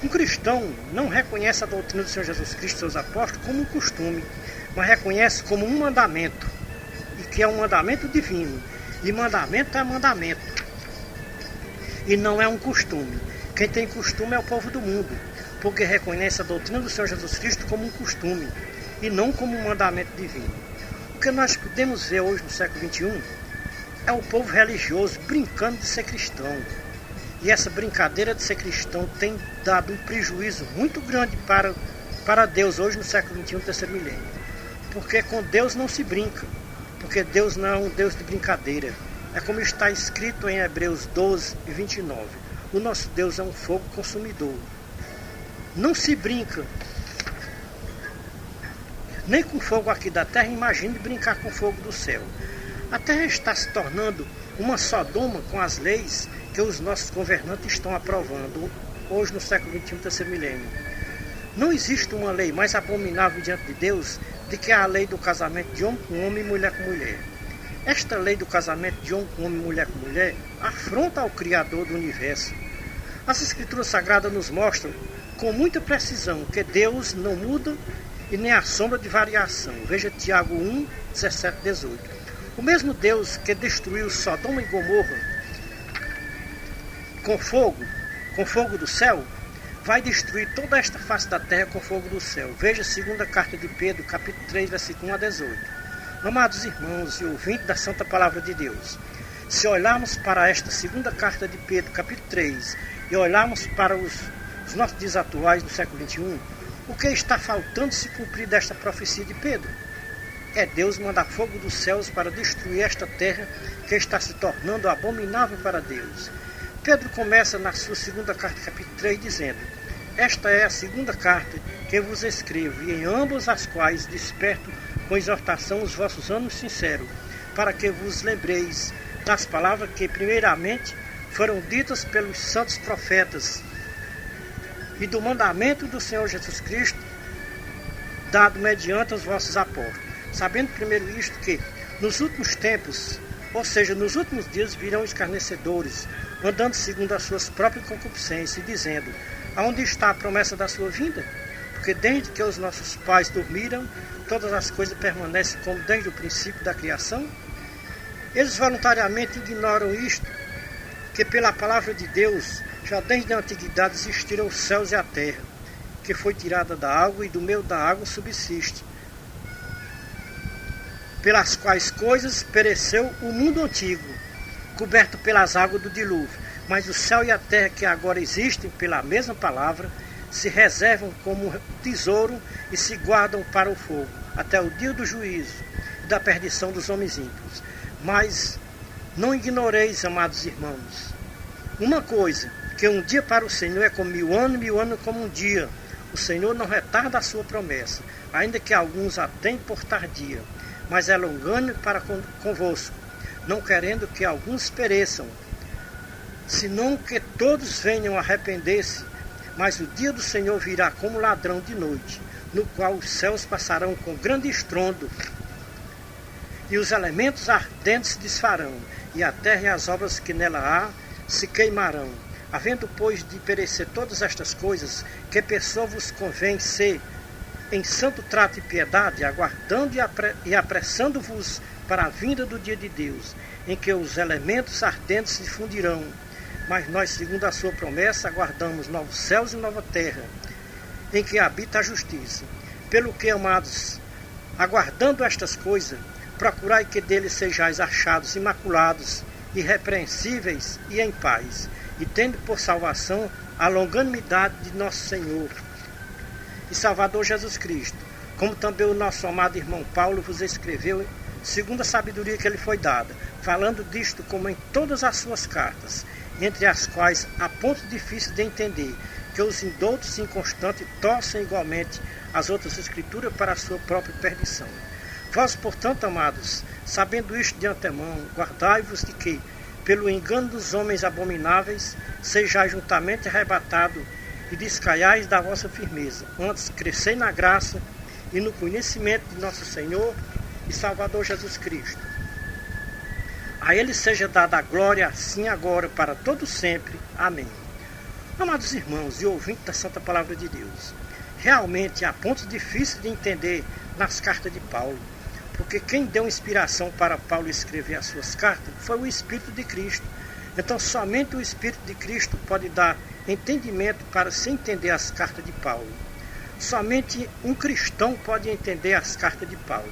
Um cristão não reconhece a doutrina do Senhor Jesus Cristo e seus apóstolos como um costume, mas reconhece como um mandamento, e que é um mandamento divino. E mandamento é mandamento, e não é um costume. Quem tem costume é o povo do mundo, porque reconhece a doutrina do Senhor Jesus Cristo como um costume, e não como um mandamento divino. O que nós podemos ver hoje no século XXI é o povo religioso brincando de ser cristão. E essa brincadeira de ser cristão tem dado um prejuízo muito grande para Deus hoje no século XXI, terceiro milênio. Porque com Deus não se brinca, porque Deus não é um Deus de brincadeira. É como está escrito em Hebreus 12 e 29. O nosso Deus é um fogo consumidor. Não se brinca nem com fogo aqui da terra, imagine brincar com fogo do céu. A terra está se tornando uma Sodoma com as leis que os nossos governantes estão aprovando hoje no século XXI, terceiro milênio. Não existe uma lei mais abominável diante de Deus do que a lei do casamento de homem com homem e mulher com mulher. Esta lei do casamento de homem com homem e mulher com mulher afronta ao Criador do universo. As Escrituras Sagradas nos mostram com muita precisão que Deus não muda e nem a sombra de variação. Veja Tiago 1, 17, 18. O mesmo Deus que destruiu Sodoma e Gomorra com fogo do céu, vai destruir toda esta face da terra com fogo do céu. Veja a segunda carta de Pedro, capítulo 3, versículo 1 a 18. Amados irmãos e ouvintes da Santa Palavra de Deus, se olharmos para esta segunda carta de Pedro, capítulo 3, e olharmos para os nossos dias atuais do século XXI, o que está faltando se cumprir desta profecia de Pedro? É Deus mandar fogo dos céus para destruir esta terra que está se tornando abominável para Deus. Pedro começa na sua segunda carta, capítulo 3, dizendo: esta é a segunda carta que vos escrevo, e em ambas as quais desperto com exortação os vossos ânimos sinceros, para que vos lembreis das palavras que primeiramente foram ditas pelos santos profetas, e do mandamento do Senhor Jesus Cristo, dado mediante os vossos apóstolos. Sabendo primeiro isto, que nos últimos tempos, ou seja, nos últimos dias, virão escarnecedores, andando segundo as suas próprias concupiscências, e dizendo: aonde está a promessa da sua vinda? Porque desde que os nossos pais dormiram, todas as coisas permanecem como desde o princípio da criação. Eles voluntariamente ignoram isto, que pela palavra de Deus, já desde a antiguidade existiram os céus e a terra, que foi tirada da água e do meio da água subsiste, pelas quais coisas pereceu o mundo antigo, coberto pelas águas do dilúvio. Mas o céu e a terra que agora existem pela mesma palavra, se reservam como tesouro e se guardam para o fogo, até o dia do juízo e da perdição dos homens ímpios. Mas não ignoreis, amados irmãos, uma coisa, que um dia para o Senhor é como 1000 anos, 1000 anos como um dia. O Senhor não retarda a sua promessa, ainda que alguns a tenham por tardia, mas é longânimo para convosco, não querendo que alguns pereçam, senão que todos venham arrepender-se, mas o dia do Senhor virá como ladrão de noite, no qual os céus passarão com grande estrondo, e os elementos ardentes se desfarão, e a terra e as obras que nela há se queimarão. Havendo, pois, de perecer todas estas coisas, que pessoa vos convém ser em santo trato e piedade, aguardando e apressando-vos para a vinda do dia de Deus, em que os elementos ardentes se fundirão. Mas nós, segundo a sua promessa, aguardamos novos céus e nova terra, em que habita a justiça. Pelo que, amados, aguardando estas coisas, procurai que deles sejais achados imaculados, irrepreensíveis e em paz, e tendo por salvação a longanimidade de nosso Senhor e Salvador Jesus Cristo, como também o nosso amado irmão Paulo vos escreveu, segundo a sabedoria que lhe foi dada, falando disto como em todas as suas cartas, entre as quais há pontos difíceis de entender, que os indoutos e inconstantes torcem igualmente as outras escrituras para a sua própria perdição. Vós, portanto, amados, sabendo isto de antemão, guardai-vos de que, pelo engano dos homens abomináveis, sejais juntamente arrebatados e descaiais da vossa firmeza. Antes, crescei na graça e no conhecimento de nosso Senhor e Salvador Jesus Cristo. A Ele seja dada a glória, assim agora, para todo sempre. Amém. Amados irmãos e ouvintes da Santa Palavra de Deus, realmente há pontos difíceis de entender nas cartas de Paulo, porque quem deu inspiração para Paulo escrever as suas cartas foi o Espírito de Cristo. Então somente o Espírito de Cristo pode dar entendimento para se entender as cartas de Paulo. Somente um cristão pode entender as cartas de Paulo.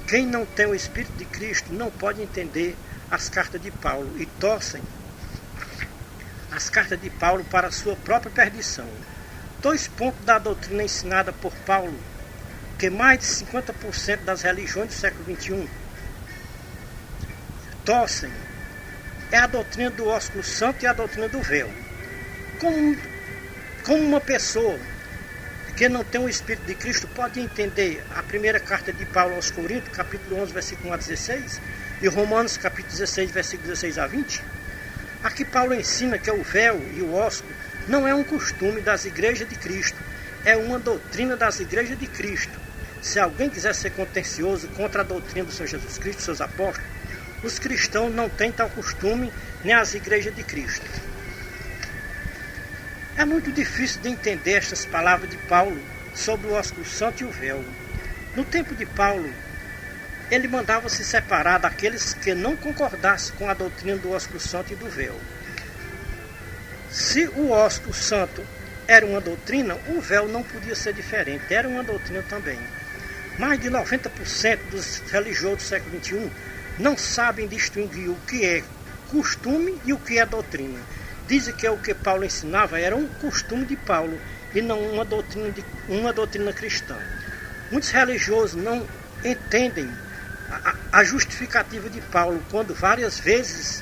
Quem não tem o Espírito de Cristo não pode entender as cartas de Paulo e torcem as cartas de Paulo para a sua própria perdição. 2 pontos da doutrina ensinada por Paulo, que mais de 50% das religiões do século XXI torcem, é a doutrina do ósculo santo e a doutrina do véu. Como uma pessoa que não tem o Espírito de Cristo pode entender a primeira carta de Paulo aos Coríntios, capítulo 11, versículo 1 a 16, e Romanos, capítulo 16, versículo 16 a 20? Aqui Paulo ensina que o véu e o ósculo não é um costume das igrejas de Cristo, é uma doutrina das igrejas de Cristo. Se alguém quiser ser contencioso contra a doutrina do Senhor Jesus Cristo e seus apóstolos, os cristãos não têm tal costume, nem as igrejas de Cristo. É muito difícil de entender estas palavras de Paulo sobre o ósculo santo e o véu. No tempo de Paulo, ele mandava se separar daqueles que não concordassem com a doutrina do ósculo santo e do véu. Se o ósculo santo era uma doutrina, o véu não podia ser diferente, era uma doutrina também. Mais de 90% dos religiosos do século XXI não sabem distinguir o que é costume e o que é doutrina. Dizem que o que Paulo ensinava era um costume de Paulo e não uma doutrina cristã. Muitos religiosos não entendem a justificativa de Paulo, quando várias vezes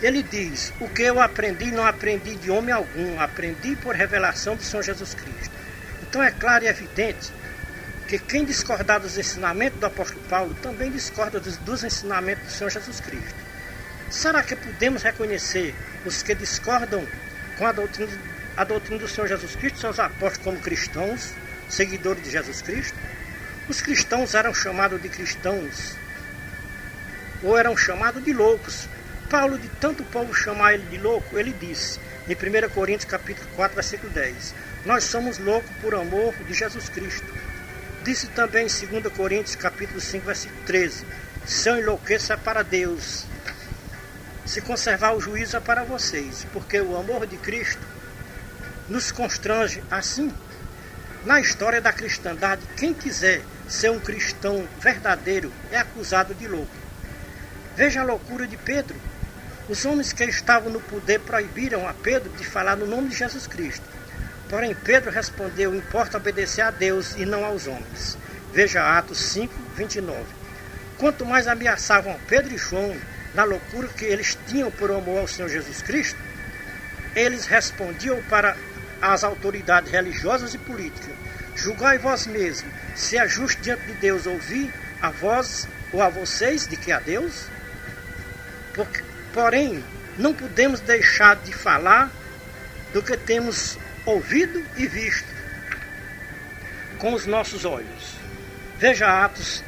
ele diz: o que eu aprendi, não aprendi de homem algum, aprendi por revelação do Senhor Jesus Cristo. Então é claro e evidente que quem discordar dos ensinamentos do apóstolo Paulo também discorda dos ensinamentos do Senhor Jesus Cristo. Será que podemos reconhecer os que discordam com a doutrina do Senhor Jesus Cristo e seus apóstolos como cristãos, seguidores de Jesus Cristo? Os cristãos eram chamados de cristãos ou eram chamados de loucos. Paulo, de tanto o povo chamar ele de louco, ele disse, em 1 Coríntios capítulo 4, versículo 10, nós somos loucos por amor de Jesus Cristo. Disse também em 2 Coríntios capítulo 5, versículo 13, se eu enlouqueço é para Deus, se conservar o juízo é para vocês, porque o amor de Cristo nos constrange assim. Na história da cristandade, quem quiser ser um cristão verdadeiro é acusado de louco. Veja a loucura de Pedro. Os homens que estavam no poder proibiram a Pedro de falar no nome de Jesus Cristo. Porém, Pedro respondeu: importa obedecer a Deus e não aos homens. Veja Atos 5, 29. Quanto mais ameaçavam Pedro e João na loucura que eles tinham por amor ao Senhor Jesus Cristo, eles respondiam para as autoridades religiosas e políticas: julgai vós mesmos, se é justo diante de Deus ouvir a vós ou a vocês de que a Deus? Porém, não podemos deixar de falar do que temos ouvido e visto com os nossos olhos. Veja Atos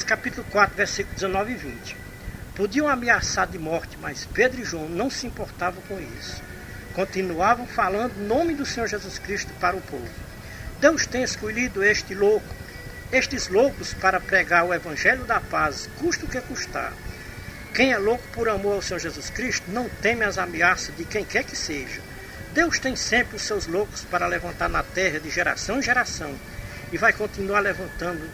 capítulo 4, versículos 19 e 20. Podiam ameaçar de morte, mas Pedro e João não se importavam com isso. Continuavam falando o nome do Senhor Jesus Cristo para o povo. Deus tem escolhido estes loucos para pregar o evangelho da paz, custe o que custar. Quem é louco por amor ao Senhor Jesus Cristo não teme as ameaças de quem quer que seja. Deus tem sempre os seus loucos para levantar na terra de geração em geração e vai continuar levantando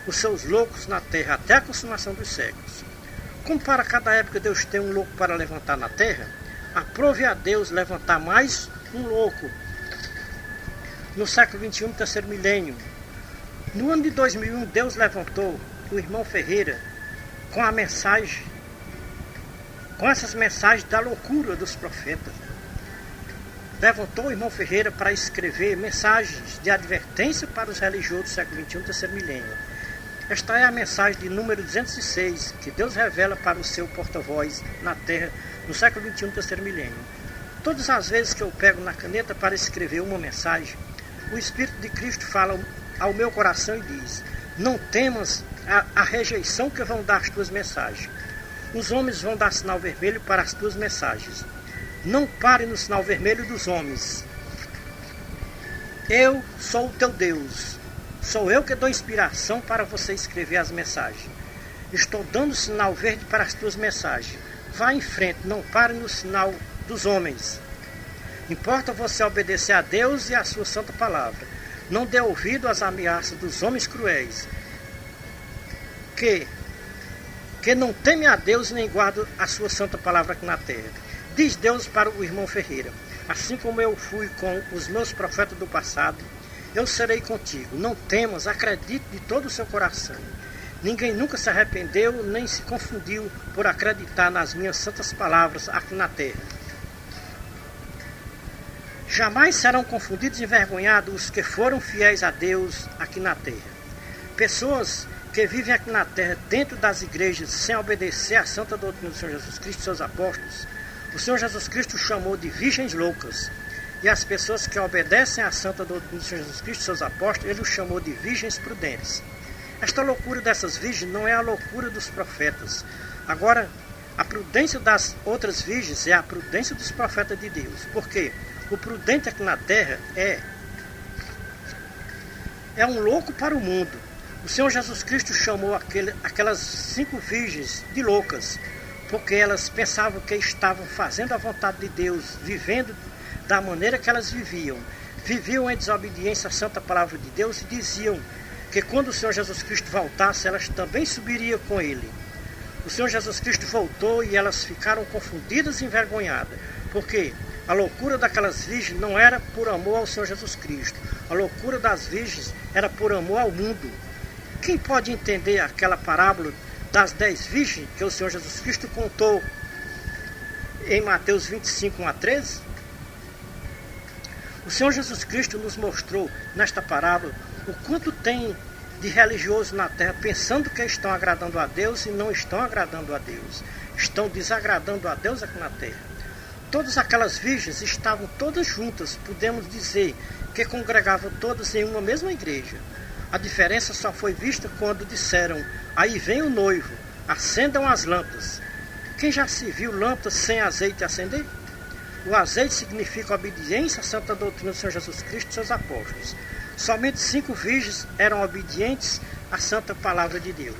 os seus loucos na terra até a consumação dos séculos. Como para cada época Deus tem um louco para levantar na terra, aprove a Deus levantar mais um louco no século XXI, no terceiro milênio. No ano de 2001, Deus levantou o irmão Ferreira com essas mensagens da loucura dos profetas. Levantou o irmão Ferreira para escrever mensagens de advertência para os religiosos do século XXI, terceiro milênio. Esta é a mensagem de número 206, que Deus revela para o seu porta-voz na terra no século XXI, terceiro milênio. Todas as vezes que eu pego na caneta para escrever uma mensagem, o Espírito de Cristo fala ao meu coração e diz: não temas a rejeição que vão dar as tuas mensagens. Os homens vão dar sinal vermelho para as tuas mensagens. Não pare no sinal vermelho dos homens. Eu sou o teu Deus. Sou eu que dou inspiração para você escrever as mensagens. Estou dando sinal verde para as tuas mensagens. Vá em frente, não pare no sinal dos homens. Importa você obedecer a Deus e a sua santa palavra. Não dê ouvido às ameaças dos homens cruéis, que não temem a Deus nem guardam a sua santa palavra aqui na terra. Diz Deus para o irmão Ferreira: assim como eu fui com os meus profetas do passado, eu serei contigo. Não temas, acredite de todo o seu coração. Ninguém nunca se arrependeu nem se confundiu por acreditar nas minhas santas palavras aqui na terra. Jamais serão confundidos e envergonhados os que foram fiéis a Deus aqui na terra. Pessoas que vivem aqui na terra dentro das igrejas sem obedecer à santa doutrina do Senhor Jesus Cristo e seus apóstolos, o Senhor Jesus Cristo chamou de virgens loucas. E as pessoas que obedecem à santa doutrina do Senhor Jesus Cristo e seus apóstolos, ele os chamou de virgens prudentes. Esta loucura dessas virgens não é a loucura dos profetas. Agora, a prudência das outras virgens é a prudência dos profetas de Deus. Por quê? O prudente aqui na terra é um louco para o mundo. O Senhor Jesus Cristo chamou aquelas 5 virgens de loucas, porque elas pensavam que estavam fazendo a vontade de Deus, vivendo da maneira que elas viviam. Viviam em desobediência à santa palavra de Deus e diziam que quando o Senhor Jesus Cristo voltasse, elas também subiriam com ele. O Senhor Jesus Cristo voltou e elas ficaram confundidas e envergonhadas, porque a loucura daquelas virgens não era por amor ao Senhor Jesus Cristo. A loucura das virgens era por amor ao mundo. Quem pode entender aquela parábola das 10 virgens que o Senhor Jesus Cristo contou em Mateus 25, 1 a 13? O Senhor Jesus Cristo nos mostrou nesta parábola o quanto tem de religioso na terra pensando que estão agradando a Deus e não estão agradando a Deus. Estão desagradando a Deus aqui na terra. Todas aquelas virgens estavam todas juntas, podemos dizer que congregavam todas em uma mesma igreja. A diferença só foi vista quando disseram: aí vem o noivo, acendam as lâmpadas. Quem já se viu lâmpadas sem azeite acender? O azeite significa obediência à santa doutrina do Senhor Jesus Cristo e seus apóstolos. Somente 5 virgens eram obedientes à santa palavra de Deus.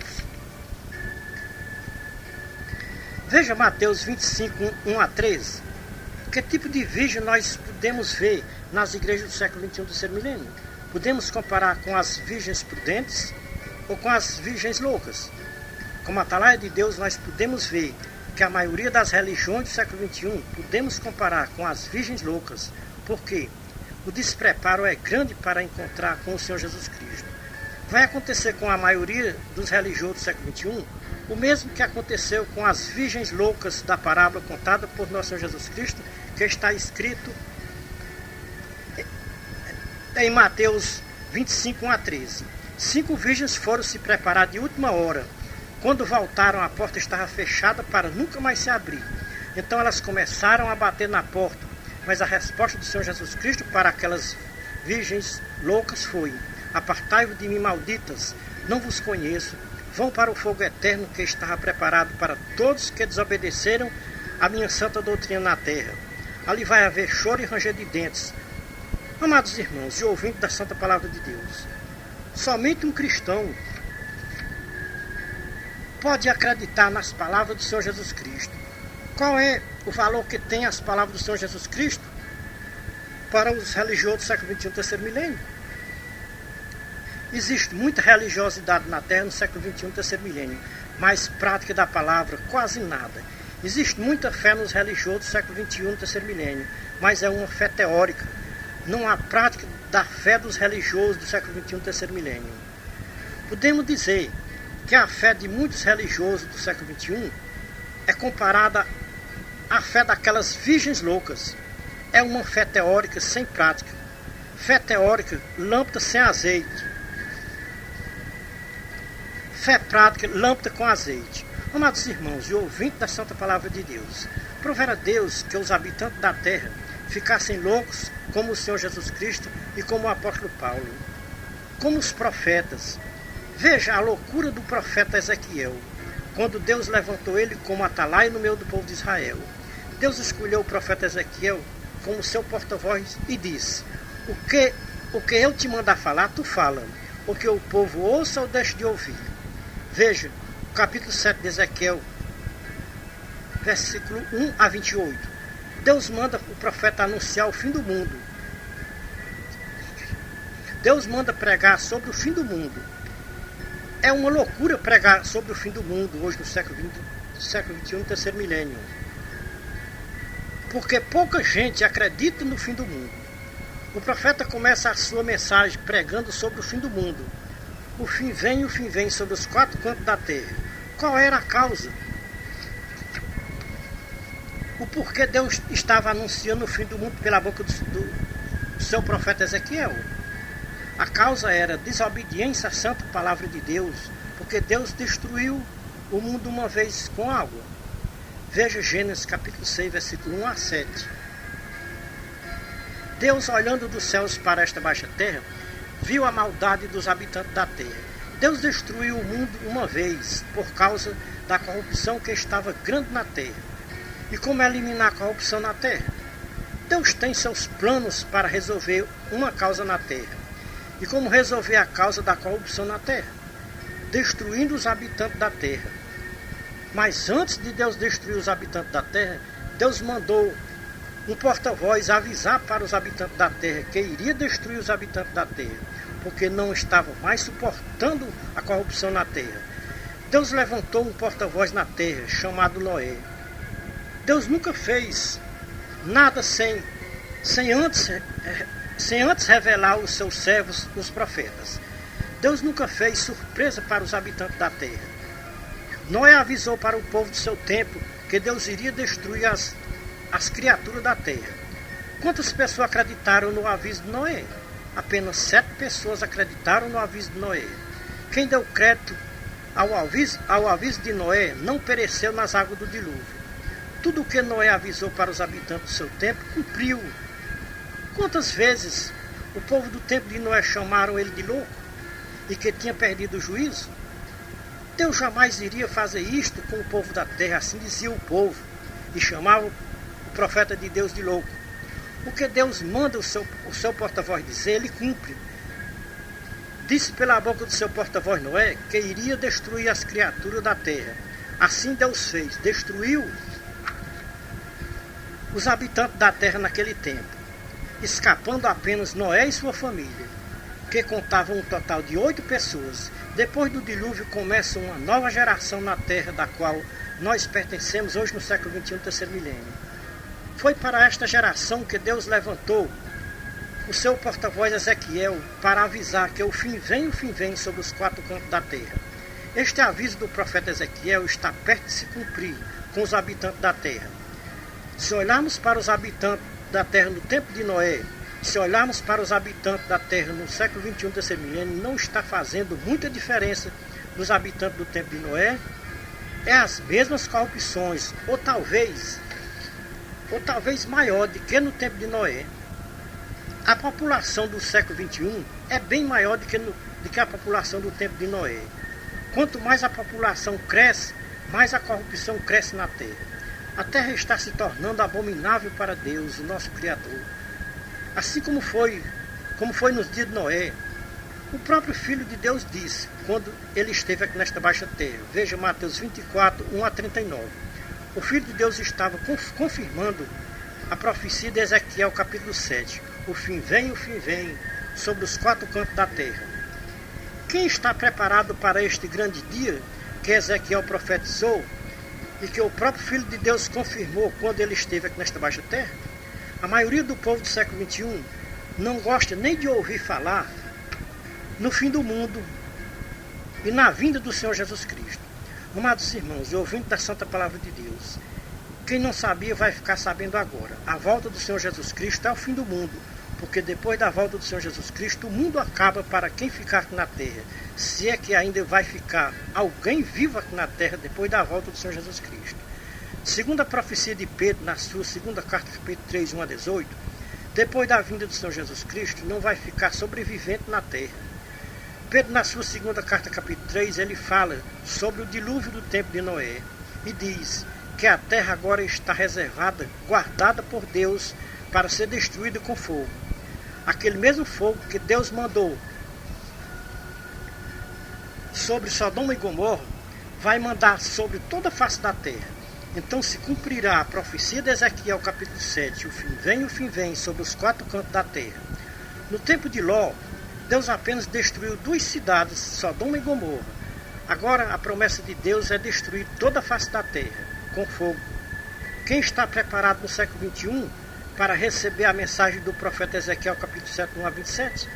Veja Mateus 25, 1 a 13. Que tipo de virgem nós podemos ver nas igrejas do século XXI do terceiro milênio? Podemos comparar com as virgens prudentes ou com as virgens loucas? Como atalaia de Deus, nós podemos ver que a maioria das religiões do século XXI podemos comparar com as virgens loucas, porque o despreparo é grande para encontrar com o Senhor Jesus Cristo. Vai acontecer com a maioria dos religiosos do século XXI o mesmo que aconteceu com as virgens loucas da parábola contada por nosso Senhor Jesus Cristo, que está escrito em Mateus 25, 1 a 13. 5 virgens foram se preparar de última hora. Quando voltaram, a porta estava fechada para nunca mais se abrir. Então elas começaram a bater na porta, mas a resposta do Senhor Jesus Cristo para aquelas virgens loucas foi: apartai-vos de mim, malditas, não vos conheço, vão para o fogo eterno que estava preparado para todos que desobedeceram a minha santa doutrina na terra. Ali vai haver choro e ranger de dentes. Amados irmãos e ouvintes da santa palavra de Deus, somente um cristão pode acreditar nas palavras do Senhor Jesus Cristo. Qual é o valor que tem as palavras do Senhor Jesus Cristo para os religiosos do século XXI, terceiro milênio? Existe muita religiosidade na Terra no século XXI, terceiro milênio, mas prática da palavra, quase nada. Existe muita fé nos religiosos do século XXI, terceiro milênio, mas é uma fé teórica. Não há prática da fé dos religiosos do século XXI, terceiro milênio. Podemos dizer que a fé de muitos religiosos do século XXI é comparada à fé daquelas virgens loucas. É uma fé teórica sem prática. Fé teórica, lâmpada sem azeite. Fé prática, lâmpada com azeite. Amados irmãos e ouvintes da Santa Palavra de Deus, provera Deus que os habitantes da terra ficassem loucos como o Senhor Jesus Cristo e como o apóstolo Paulo, como os profetas. Veja a loucura do profeta Ezequiel, quando Deus levantou ele como atalaia no meio do povo de Israel. Deus escolheu o profeta Ezequiel como seu porta-voz e disse: o que eu te mandar falar, tu fala. O que o povo ouça ou deixe de ouvir. Veja, o capítulo 7 de Ezequiel, versículo 1 a 28. Deus manda o profeta anunciar o fim do mundo. Deus manda pregar sobre o fim do mundo. É uma loucura pregar sobre o fim do mundo hoje no século XXI, terceiro milênio. Porque pouca gente acredita no fim do mundo. O profeta começa a sua mensagem pregando sobre o fim do mundo. O fim vem sobre os quatro cantos da terra. Qual era a causa? O porquê Deus estava anunciando o fim do mundo pela boca do seu profeta Ezequiel? A causa era desobediência à santa palavra de Deus, porque Deus destruiu o mundo uma vez com água. Veja Gênesis capítulo 6, versículo 1 a 7. Deus, olhando dos céus para esta baixa terra, viu a maldade dos habitantes da terra. Deus destruiu o mundo uma vez por causa da corrupção que estava grande na terra. E como eliminar a corrupção na terra? Deus tem seus planos para resolver uma causa na terra. E como resolver a causa da corrupção na terra? Destruindo os habitantes da terra. Mas antes de Deus destruir os habitantes da terra, Deus mandou um porta-voz avisar para os habitantes da terra que iria destruir os habitantes da terra, porque não estavam mais suportando a corrupção na terra. Deus levantou um porta-voz na terra, chamado Noé. Deus nunca fez nada sem antes revelar os seus servos, os profetas. Deus nunca fez surpresa para os habitantes da terra. Noé avisou para o povo do seu tempo que Deus iria destruir as criaturas da terra. Quantas pessoas acreditaram no aviso de Noé? Apenas 7 pessoas acreditaram no aviso de Noé. Quem deu crédito ao aviso de Noé não pereceu nas águas do dilúvio. Tudo o que Noé avisou para os habitantes do seu tempo, cumpriu. Quantas vezes o povo do tempo de Noé chamaram ele de louco e que tinha perdido o juízo? Deus jamais iria fazer isto com o povo da terra, assim dizia o povo, e chamava o profeta de Deus de louco. O que Deus manda o seu porta-voz dizer, ele cumpre. Disse pela boca do seu porta-voz Noé que iria destruir as criaturas da terra. Assim Deus fez, destruiu os habitantes da terra naquele tempo, escapando apenas Noé e sua família, que contavam um total de 8 pessoas. Depois do dilúvio começa uma nova geração na terra, da qual nós pertencemos hoje no século XXI, terceiro milênio. Foi para esta geração que Deus levantou o seu porta-voz Ezequiel para avisar que o fim vem sobre os 4 cantos da terra. Este aviso do profeta Ezequiel está perto de se cumprir com os habitantes da terra. Se olharmos para os habitantes da terra no tempo de Noé, se olharmos para os habitantes da terra no século XXI, terceiro milênio, não está fazendo muita diferença dos habitantes do tempo de Noé. É as mesmas corrupções, ou talvez ou talvez maior do que no tempo de Noé. A população do século XXI é bem maior do que a população do tempo de Noé. Quanto mais a população cresce, mais a corrupção cresce na terra. A terra está se tornando abominável para Deus, o nosso Criador. Assim como foi nos dias de Noé, o próprio Filho de Deus disse, quando ele esteve aqui nesta baixa terra. Veja Mateus 24, 1 a 39. O Filho de Deus estava confirmando a profecia de Ezequiel, capítulo 7. O fim vem, sobre os quatro cantos da terra. Quem está preparado para este grande dia que Ezequiel profetizou e que o próprio Filho de Deus confirmou quando ele esteve aqui nesta baixa terra? A maioria do povo do século XXI não gosta nem de ouvir falar no fim do mundo e na vinda do Senhor Jesus Cristo. Amados irmãos, e ouvintes da Santa Palavra de Deus, quem não sabia vai ficar sabendo agora. A volta do Senhor Jesus Cristo é o fim do mundo, porque depois da volta do Senhor Jesus Cristo, o mundo acaba para quem ficar aqui na terra. Se é que ainda vai ficar alguém vivo aqui na terra depois da volta do Senhor Jesus Cristo. Segundo a profecia de Pedro, na sua segunda carta, capítulo 3, 1 a 18, depois da vinda do Senhor Jesus Cristo, não vai ficar sobrevivente na terra. Pedro, na sua segunda carta, capítulo 3, ele fala sobre o dilúvio do tempo de Noé e diz que a terra agora está reservada, guardada por Deus para ser destruída com fogo. Aquele mesmo fogo que Deus mandou sobre Sodoma e Gomorra, vai mandar sobre toda a face da terra. Então se cumprirá a profecia de Ezequiel, capítulo 7, o fim vem sobre os quatro cantos da terra. No tempo de Ló, Deus apenas destruiu 2 cidades, Sodoma e Gomorra. Agora a promessa de Deus é destruir toda a face da terra, com fogo. Quem está preparado no século XXI para receber a mensagem do profeta Ezequiel, capítulo 7, 1 a 27?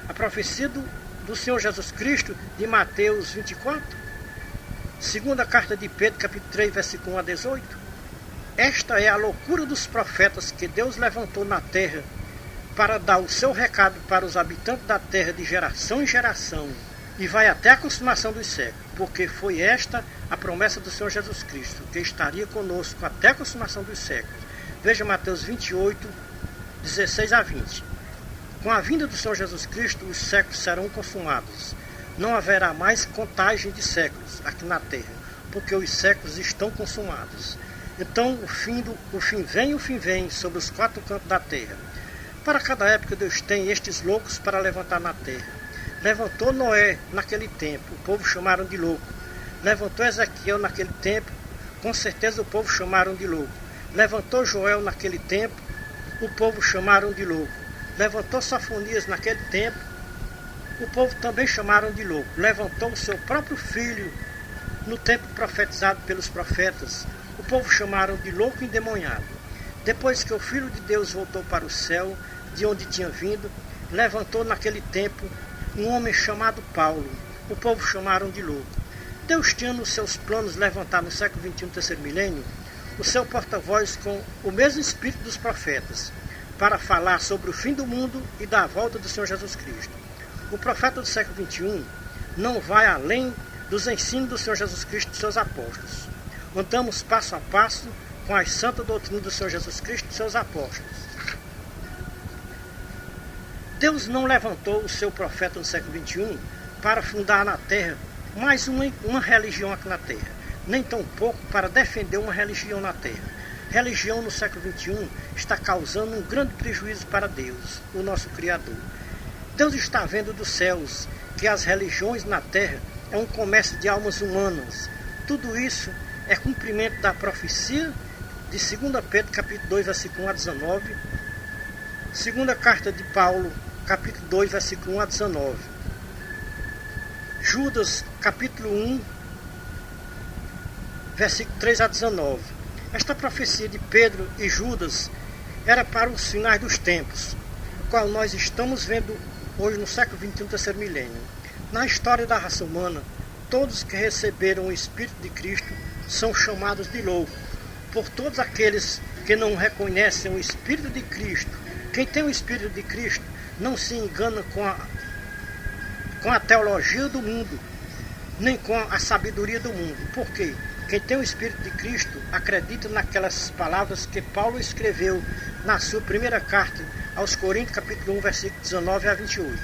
A profecia do Senhor Jesus Cristo, de Mateus 24? Segunda carta de Pedro, capítulo 3, versículo 1 a 18? Esta é a loucura dos profetas que Deus levantou na terra para dar o seu recado para os habitantes da terra de geração em geração, e vai até a consumação dos séculos, porque foi esta a promessa do Senhor Jesus Cristo, que estaria conosco até a consumação dos séculos. Veja Mateus 28, 16 a 20. Com a vinda do Senhor Jesus Cristo, os séculos serão consumados. Não haverá mais contagem de séculos aqui na terra, porque os séculos estão consumados. Então o fim vem sobre os quatro cantos da terra. Para cada época Deus tem estes loucos para levantar na terra. Levantou Noé naquele tempo, o povo chamaram de louco. Levantou Ezequiel naquele tempo, com certeza o povo chamaram de louco. Levantou Joel naquele tempo, o povo chamaram de louco. Levantou Sofonias naquele tempo, o povo também chamaram de louco. Levantou o seu próprio filho no tempo profetizado pelos profetas, o povo chamaram de louco e endemoniado. Depois que o Filho de Deus voltou para o céu, de onde tinha vindo, levantou naquele tempo um homem chamado Paulo. O povo chamaram de louco. Deus tinha nos seus planos levantar no século XXI, terceiro milênio, o seu porta-voz com o mesmo espírito dos profetas, para falar sobre o fim do mundo e da volta do Senhor Jesus Cristo. O profeta do século XXI não vai além dos ensinos do Senhor Jesus Cristo e de seus apóstolos. Andamos passo a passo com a santa doutrina do Senhor Jesus Cristo e de seus apóstolos. Deus não levantou o seu profeta no século XXI para fundar na terra mais uma religião aqui na terra, nem tampouco para defender uma religião na terra. Religião no século XXI está causando um grande prejuízo para Deus, o nosso Criador. Deus está vendo dos céus que as religiões na terra é um comércio de almas humanas. Tudo isso é cumprimento da profecia de 2 Pedro, capítulo 2, versículo 1 a 19. Segunda carta de Paulo, capítulo 2, versículo 1 a 19. Judas, capítulo 1, versículo 3 a 19. Esta profecia de Pedro e Judas era para os finais dos tempos, o qual nós estamos vendo hoje no século XXI, terceiro milênio. Na história da raça humana, todos que receberam o Espírito de Cristo são chamados de louco. Por todos aqueles que não reconhecem o Espírito de Cristo, quem tem o Espírito de Cristo não se engana com a teologia do mundo, nem com a sabedoria do mundo. Por quê? Quem tem o Espírito de Cristo acredita naquelas palavras que Paulo escreveu na sua primeira carta aos Coríntios, capítulo 1, versículo 19 a 28.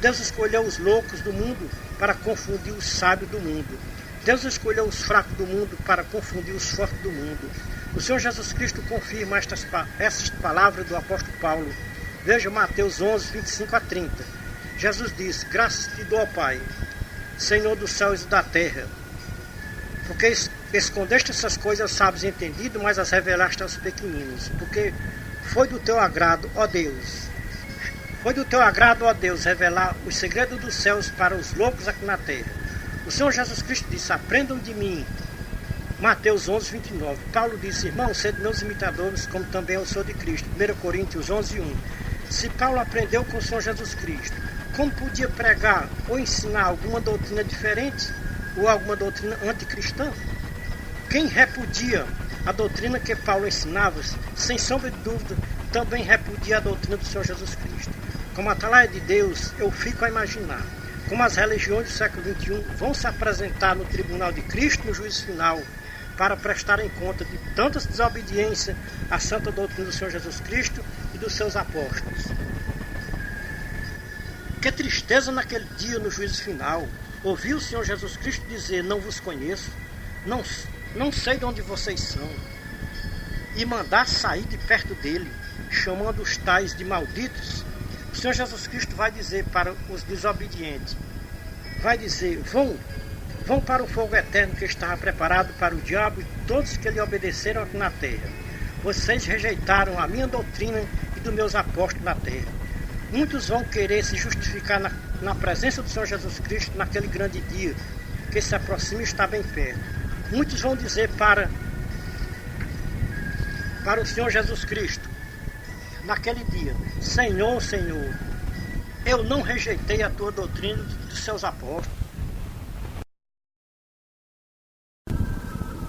Deus escolheu os loucos do mundo para confundir os sábios do mundo. Deus escolheu os fracos do mundo para confundir os fortes do mundo. O Senhor Jesus Cristo confirma estas palavras do apóstolo Paulo. Veja Mateus 11, 25 a 30. Jesus diz: graças te dou, Pai, Senhor dos céus e da terra, porque escondeste essas coisas aos sábios e entendidos, mas as revelaste aos pequeninos. Porque foi do teu agrado, ó Deus, revelar os segredos dos céus para os loucos aqui na terra. O Senhor Jesus Cristo disse: aprendam de mim. Mateus 11, 29. Paulo disse: irmãos, sede meus imitadores, como também eu sou de Cristo. 1 Coríntios 11, 1. Se Paulo aprendeu com o Senhor Jesus Cristo, como podia pregar ou ensinar alguma doutrina diferente ou alguma doutrina anticristã? Quem repudia a doutrina que Paulo ensinava, sem sombra de dúvida, também repudia a doutrina do Senhor Jesus Cristo. Como atalaia de Deus, eu fico a imaginar como as religiões do século XXI vão se apresentar no tribunal de Cristo no juízo final para prestarem conta de tantas desobediências à santa doutrina do Senhor Jesus Cristo e dos seus apóstolos. Que tristeza naquele dia no juízo final, ouvir o Senhor Jesus Cristo dizer: não vos conheço, não sei de onde vocês são, e mandar sair de perto dele, chamando os tais de malditos. O Senhor Jesus Cristo vai dizer para os desobedientes, vai dizer: vão para o fogo eterno que estava preparado para o diabo e todos que lhe obedeceram aqui na terra. Vocês rejeitaram a minha doutrina e dos meus apóstolos na terra. Muitos vão querer se justificar na presença do Senhor Jesus Cristo naquele grande dia que se aproxima e está bem perto. Muitos vão dizer para o Senhor Jesus Cristo naquele dia: Senhor, Senhor, eu não rejeitei a tua doutrina dos seus apóstolos.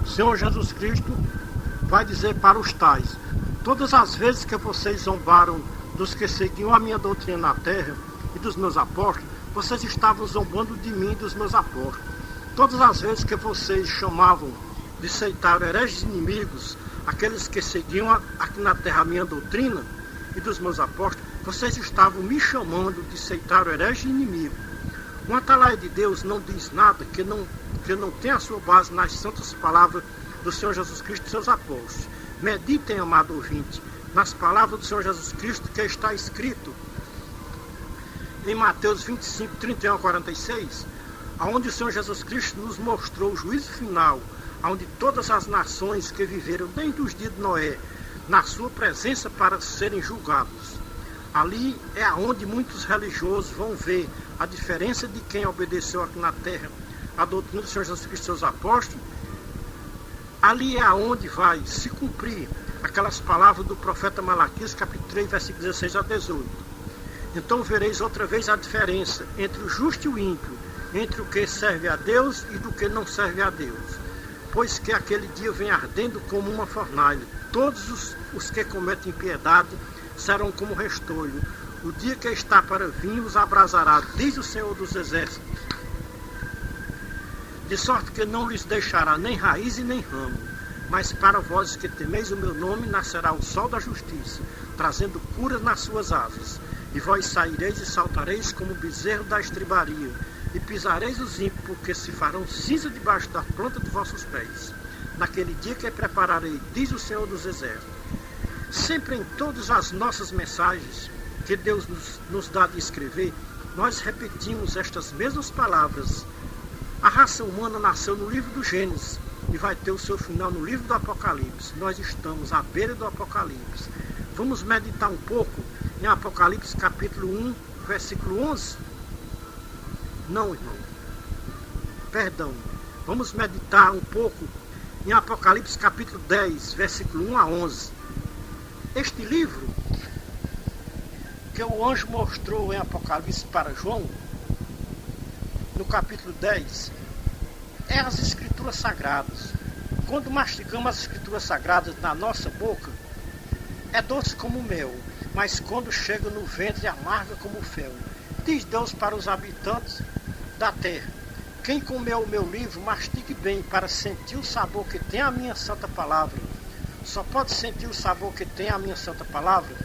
O Senhor Jesus Cristo vai dizer para os tais: todas as vezes que vocês zombaram dos que seguiam a minha doutrina na terra e dos meus apóstolos, vocês estavam zombando de mim e dos meus apóstolos. Todas as vezes que vocês chamavam de aceitar hereges inimigos, aqueles que seguiam aqui na terra a minha doutrina e dos meus apóstolos, vocês estavam me chamando de aceitar o herege inimigo. O atalaia de Deus não diz nada que não tem a sua base nas santas palavras do Senhor Jesus Cristo e seus apóstolos. Meditem, amado ouvinte, nas palavras do Senhor Jesus Cristo que está escrito em Mateus 25, 31 a 46, onde o Senhor Jesus Cristo nos mostrou o juízo final, onde todas as nações que viveram desde os dias de Noé, na sua presença para serem julgados. Ali é onde muitos religiosos vão ver a diferença de quem obedeceu aqui na terra a doutrina do Senhor Jesus Cristo e seus apóstolos. Ali é onde vai se cumprir aquelas palavras do profeta Malaquias, capítulo 3, versículo 16 a 18. Então vereis outra vez a diferença entre o justo e o ímpio, entre o que serve a Deus e do que não serve a Deus. Pois que aquele dia vem ardendo como uma fornalha. Todos os que cometem impiedade serão como restolho. O dia que está para vir os abrasará, diz o Senhor dos Exércitos. De sorte que não lhes deixará nem raiz e nem ramo. Mas para vós que temeis o meu nome, nascerá o sol da justiça, trazendo curas nas suas asas. E vós saireis e saltareis como o bezerro da estribaria, e pisareis os ímpios, porque se farão cinza debaixo da planta de vossos pés. Naquele dia que prepararei, diz o Senhor dos Exércitos. Sempre em todas as nossas mensagens que Deus nos dá de escrever, nós repetimos estas mesmas palavras. A raça humana nasceu no livro do Gênesis e vai ter o seu final no livro do Apocalipse. Nós estamos à beira do Apocalipse. Vamos meditar um pouco em Apocalipse capítulo 1, versículo 11? Não, irmão. Perdão. Vamos meditar um pouco em Apocalipse capítulo 10, versículo 1 a 11. Este livro que o anjo mostrou em Apocalipse para João, no capítulo 10, é as Escrituras Sagradas. Quando mastigamos as Escrituras Sagradas na nossa boca, é doce como mel, mas quando chega no ventre, amarga como fel. Diz Deus para os habitantes da terra Quem comeu o meu livro, mastigue bem para sentir o sabor que tem a minha santa palavra. Só pode sentir o sabor que tem a minha santa palavra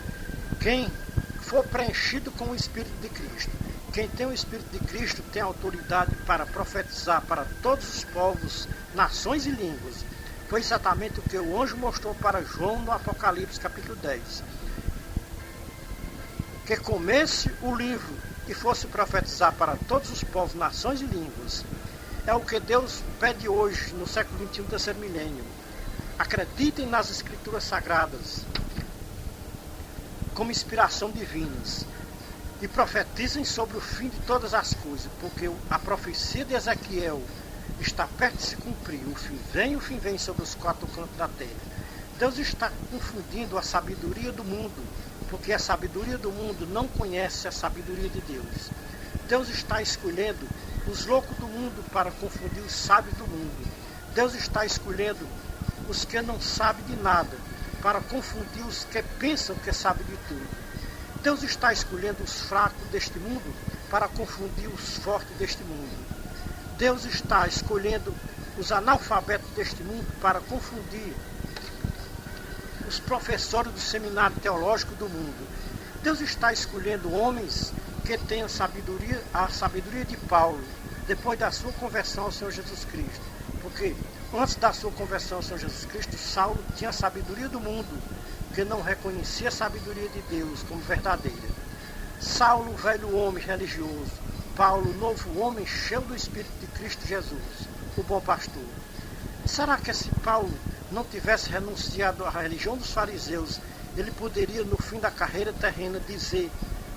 quem for preenchido com o Espírito de Cristo. Quem tem o Espírito de Cristo tem autoridade para profetizar para todos os povos, nações e línguas. Foi exatamente o que o anjo mostrou para João no Apocalipse capítulo 10. Que comesse o livro e fosse profetizar para todos os povos, nações e línguas. É o que Deus pede hoje, no século XXI, terceiro milênio. Acreditem nas Escrituras Sagradas como inspiração divinas e profetizem sobre o fim de todas as coisas, porque a profecia de Ezequiel está perto de se cumprir. O fim vem sobre os quatro cantos da terra. Deus está confundindo a sabedoria do mundo, porque a sabedoria do mundo não conhece a sabedoria de Deus. Deus está escolhendo os loucos do mundo para confundir os sábios do mundo. Deus está escolhendo os que não sabem de nada para confundir os que pensam que sabem de tudo. Deus está escolhendo os fracos deste mundo para confundir os fortes deste mundo. Deus está escolhendo os analfabetos deste mundo para confundir os professores do seminário teológico do mundo. Deus está escolhendo homens que tenham a sabedoria de Paulo, depois da sua conversão ao Senhor Jesus Cristo. Porque antes da sua conversão ao Senhor Jesus Cristo, Saulo tinha a sabedoria do mundo, que não reconhecia a sabedoria de Deus como verdadeira. Saulo, velho homem religioso. Paulo, novo homem cheio do Espírito de Cristo Jesus, o bom pastor. Será que se Paulo não tivesse renunciado à religião dos fariseus, ele poderia, no fim da carreira terrena, dizer: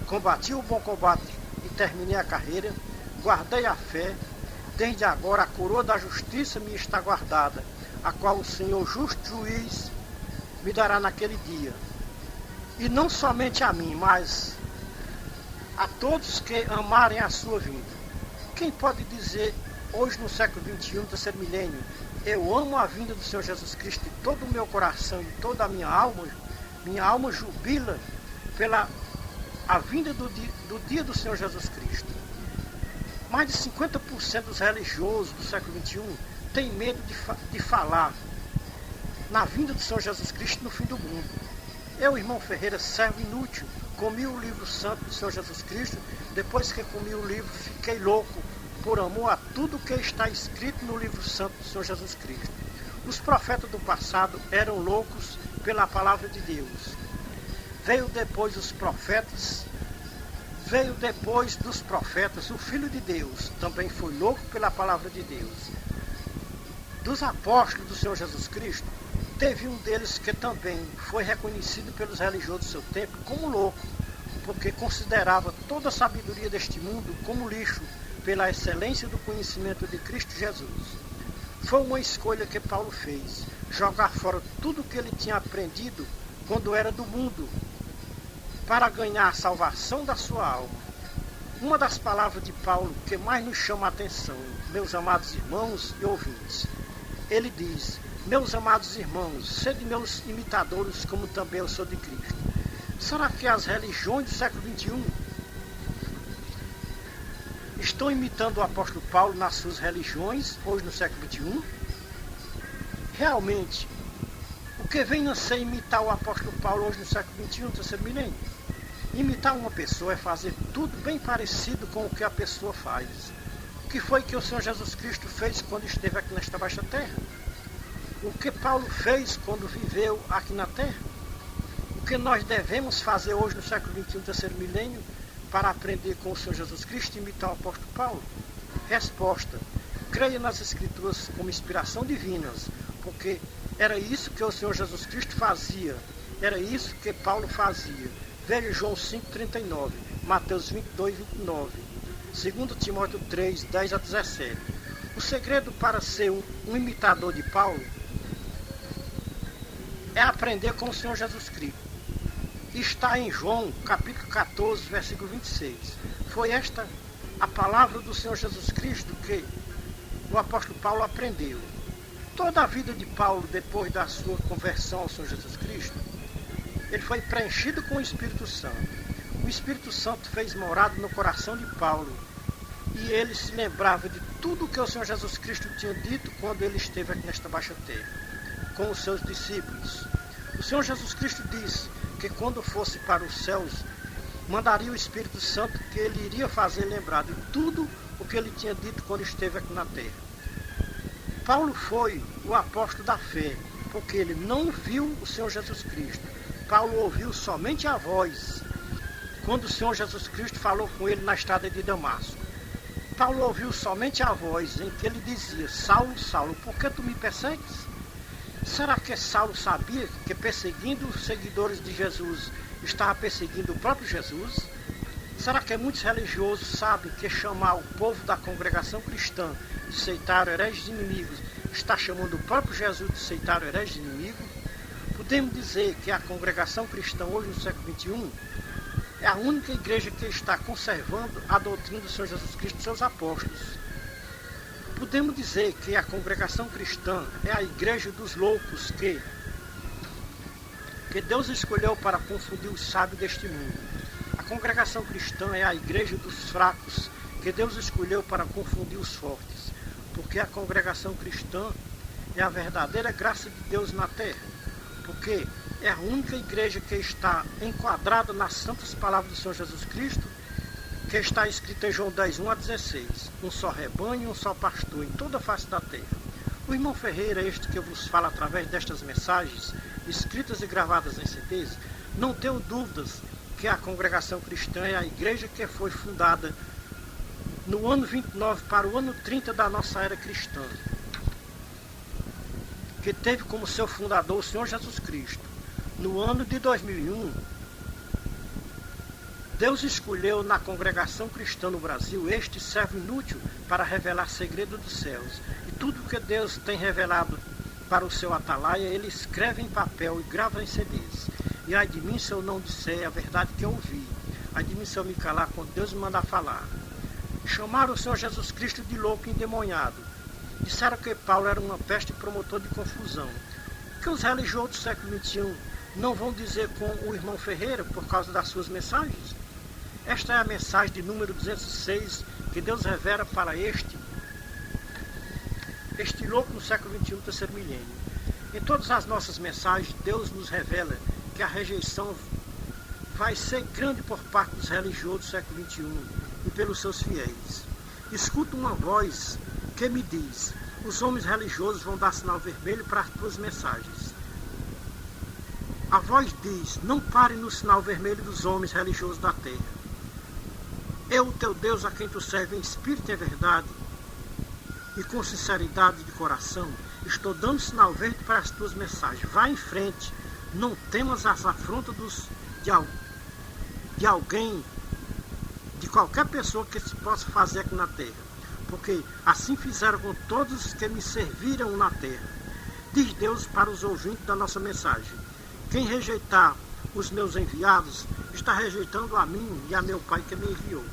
combati o bom combate e terminei a carreira, guardei a fé, desde agora a coroa da justiça me está guardada, a qual o Senhor justo juiz me dará naquele dia. E não somente a mim, mas a todos que amarem a sua vinda. Quem pode dizer hoje no século XXI, terceiro milênio, eu amo a vinda do Senhor Jesus Cristo de todo o meu coração e toda a minha alma jubila pela a vinda do dia do Senhor Jesus Cristo. Mais de 50% dos religiosos do século XXI têm medo de falar na vinda do Senhor Jesus Cristo no fim do mundo. Eu, irmão Ferreira, servo inútil, comi o livro santo do Senhor Jesus Cristo. Depois que comi o livro, fiquei louco por amor a tudo que está escrito no livro santo do Senhor Jesus Cristo. Os profetas do passado eram loucos pela palavra de Deus. Veio depois dos profetas o Filho de Deus, também foi louco pela palavra de Deus. Dos apóstolos do Senhor Jesus Cristo, teve um deles que também foi reconhecido pelos religiosos do seu tempo como louco, porque considerava toda a sabedoria deste mundo como lixo, pela excelência do conhecimento de Cristo Jesus. Foi uma escolha que Paulo fez, jogar fora tudo o que ele tinha aprendido quando era do mundo, para ganhar a salvação da sua alma. Uma das palavras de Paulo que mais nos chama a atenção, meus amados irmãos e ouvintes, ele diz: meus amados irmãos, sede meus imitadores, como também eu sou de Cristo. Será que as religiões do século XXI estão imitando o apóstolo Paulo nas suas religiões, hoje no século XXI? Realmente, o que vem a ser imitar o apóstolo Paulo hoje no século XXI, no terceiro milênio? Imitar uma pessoa é fazer tudo bem parecido com o que a pessoa faz. O que foi que o Senhor Jesus Cristo fez quando esteve aqui nesta baixa terra? O que Paulo fez quando viveu aqui na terra? O que nós devemos fazer hoje no século XXI, terceiro milênio, para aprender com o Senhor Jesus Cristo e imitar o apóstolo Paulo? Resposta: creia nas Escrituras como inspiração divinas, porque era isso que o Senhor Jesus Cristo fazia, era isso que Paulo fazia. Veja João 5,39, Mateus 22, 29, 2 Timóteo 3, 10 a 17. O segredo para ser um imitador de Paulo é aprender com o Senhor Jesus Cristo. Está em João, capítulo 14, versículo 26. Foi esta a palavra do Senhor Jesus Cristo que o apóstolo Paulo aprendeu. Toda a vida de Paulo, depois da sua conversão ao Senhor Jesus Cristo, ele foi preenchido com o Espírito Santo. O Espírito Santo fez morada no coração de Paulo, e ele se lembrava de tudo o que o Senhor Jesus Cristo tinha dito quando ele esteve aqui nesta baixa terra, com os seus discípulos. O Senhor Jesus Cristo disse que quando fosse para os céus, mandaria o Espírito Santo, que ele iria fazer lembrar de tudo o que ele tinha dito quando esteve aqui na terra. Paulo foi o apóstolo da fé, porque ele não viu o Senhor Jesus Cristo. Paulo ouviu somente a voz, quando o Senhor Jesus Cristo falou com ele na estrada de Damasco. Paulo ouviu somente a voz em que ele dizia: Saulo, Saulo, por que tu me persegues? Será que Saulo sabia que perseguindo os seguidores de Jesus, estava perseguindo o próprio Jesus? Será que muitos religiosos sabem que chamar o povo da congregação cristã de sectário hereges inimigos está chamando o próprio Jesus de sectário hereges inimigo? Podemos dizer que a congregação cristã hoje no século XXI é a única igreja que está conservando a doutrina do Senhor Jesus Cristo e seus apóstolos. Podemos dizer que a congregação cristã é a igreja dos loucos que Deus escolheu para confundir os sábios deste mundo. A congregação cristã é a igreja dos fracos que Deus escolheu para confundir os fortes. Porque a congregação cristã é a verdadeira graça de Deus na terra. Porque é a única igreja que está enquadrada nas santas palavras do Senhor Jesus Cristo, que está escrita em João 10, 1-16. Um só rebanho e um só pastor em toda a face da terra. O irmão Ferreira, este que eu vos falo através destas mensagens, escritas e gravadas em CDs, não tenho dúvidas que a congregação cristã é a igreja que foi fundada no ano 29 para o ano 30 da nossa era cristã, que teve como seu fundador o Senhor Jesus Cristo. No ano de 2001, Deus escolheu na congregação cristã no Brasil este servo inútil para revelar segredo dos céus. E tudo que Deus tem revelado para o seu atalaia, ele escreve em papel e grava em CDs. E ai de mim se eu não disser a verdade que eu ouvi. Ai de mim se eu me calar quando Deus me mandar falar. Chamaram o Senhor Jesus Cristo de louco e endemoniado. Disseram que Paulo era uma peste e promotor de confusão. Que os religiosos do século XXI não vão dizer com o irmão Ferreira por causa das suas mensagens? Esta é a mensagem de número 206 que Deus revela para este louco no século XXI, terceiro milênio. Em todas as nossas mensagens, Deus nos revela que a rejeição vai ser grande por parte dos religiosos do século XXI e pelos seus fiéis. Escuto uma voz que me diz: os homens religiosos vão dar sinal vermelho para as tuas mensagens. A voz diz: não pare no sinal vermelho dos homens religiosos da terra. Eu, teu Deus, a quem tu serves em espírito e em verdade, e com sinceridade de coração, estou dando sinal verde para as tuas mensagens. Vá em frente, não temas as afrontas de alguém, de qualquer pessoa que se possa fazer aqui na terra, porque assim fizeram com todos os que me serviram na terra. Diz Deus para os ouvintes da nossa mensagem: quem rejeitar os meus enviados está rejeitando a mim e a meu Pai que me enviou.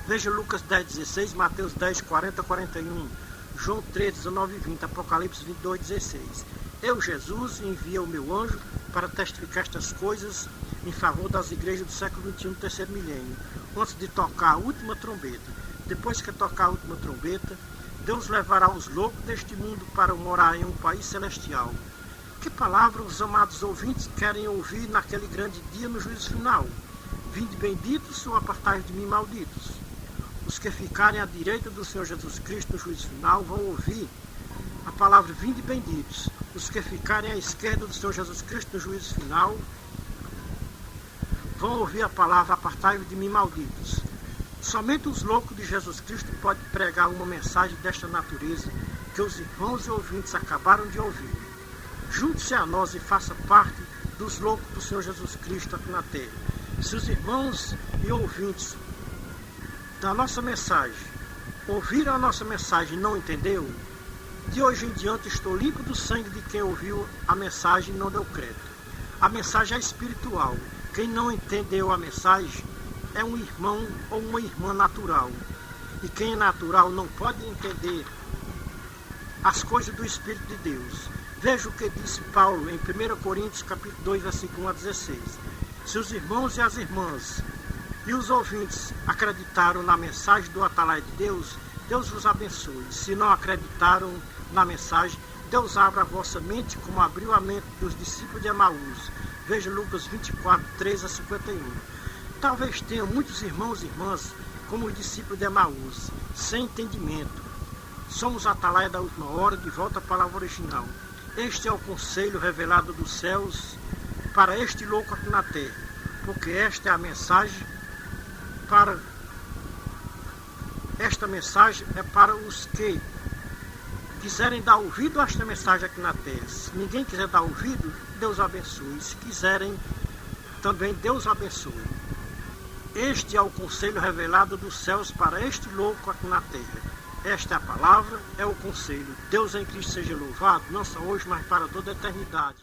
Veja Lucas 10:16, Mateus 10:40-41, João 13:19-20, Apocalipse 22:16. Eu, Jesus, enviei o meu anjo para testificar estas coisas em favor das igrejas do século XXI, terceiro milênio, antes de tocar a última trombeta. Depois que tocar a última trombeta, Deus levará os loucos deste mundo para morar em um país celestial. Que palavra os amados ouvintes querem ouvir naquele grande dia no juízo final? Vinde benditos ou apartai-vos de mim, malditos? Os que ficarem à direita do Senhor Jesus Cristo no juízo final vão ouvir a palavra vinde benditos. Os que ficarem à esquerda do Senhor Jesus Cristo no juízo final vão ouvir a palavra apartai-vos de mim, malditos. Somente os loucos de Jesus Cristo podem pregar uma mensagem desta natureza que os irmãos e ouvintes acabaram de ouvir. Junte-se a nós e faça parte dos loucos do Senhor Jesus Cristo aqui na terra. Se os irmãos e ouvintes da nossa mensagem ouviram a nossa mensagem e não entendeu, de hoje em diante estou limpo do sangue de quem ouviu a mensagem e não deu crédito. A mensagem é espiritual. Quem não entendeu a mensagem é um irmão ou uma irmã natural. E quem é natural não pode entender as coisas do Espírito de Deus. Veja o que disse Paulo em 1 Coríntios capítulo 2, versículo 1-16. Se os irmãos e as irmãs e os ouvintes acreditaram na mensagem do atalaia de Deus, Deus vos abençoe. Se não acreditaram na mensagem, Deus abra a vossa mente como abriu a mente dos discípulos de Emaús. Veja Lucas 24, 3 a 51. Talvez tenham muitos irmãos e irmãs como os discípulos de Emaús, sem entendimento. Somos a atalaia da última hora, de volta à palavra original. Este é o conselho revelado dos céus para este louco aqui na terra, porque esta é a mensagem para... Esta mensagem é para os que quiserem dar ouvido a esta mensagem aqui na terra. Se ninguém quiser dar ouvido, Deus abençoe. Se quiserem, também Deus abençoe. Este é o conselho revelado dos céus para este louco aqui na terra. Esta é a palavra, é o conselho. Deus em Cristo seja louvado, não só hoje, mas para toda a eternidade.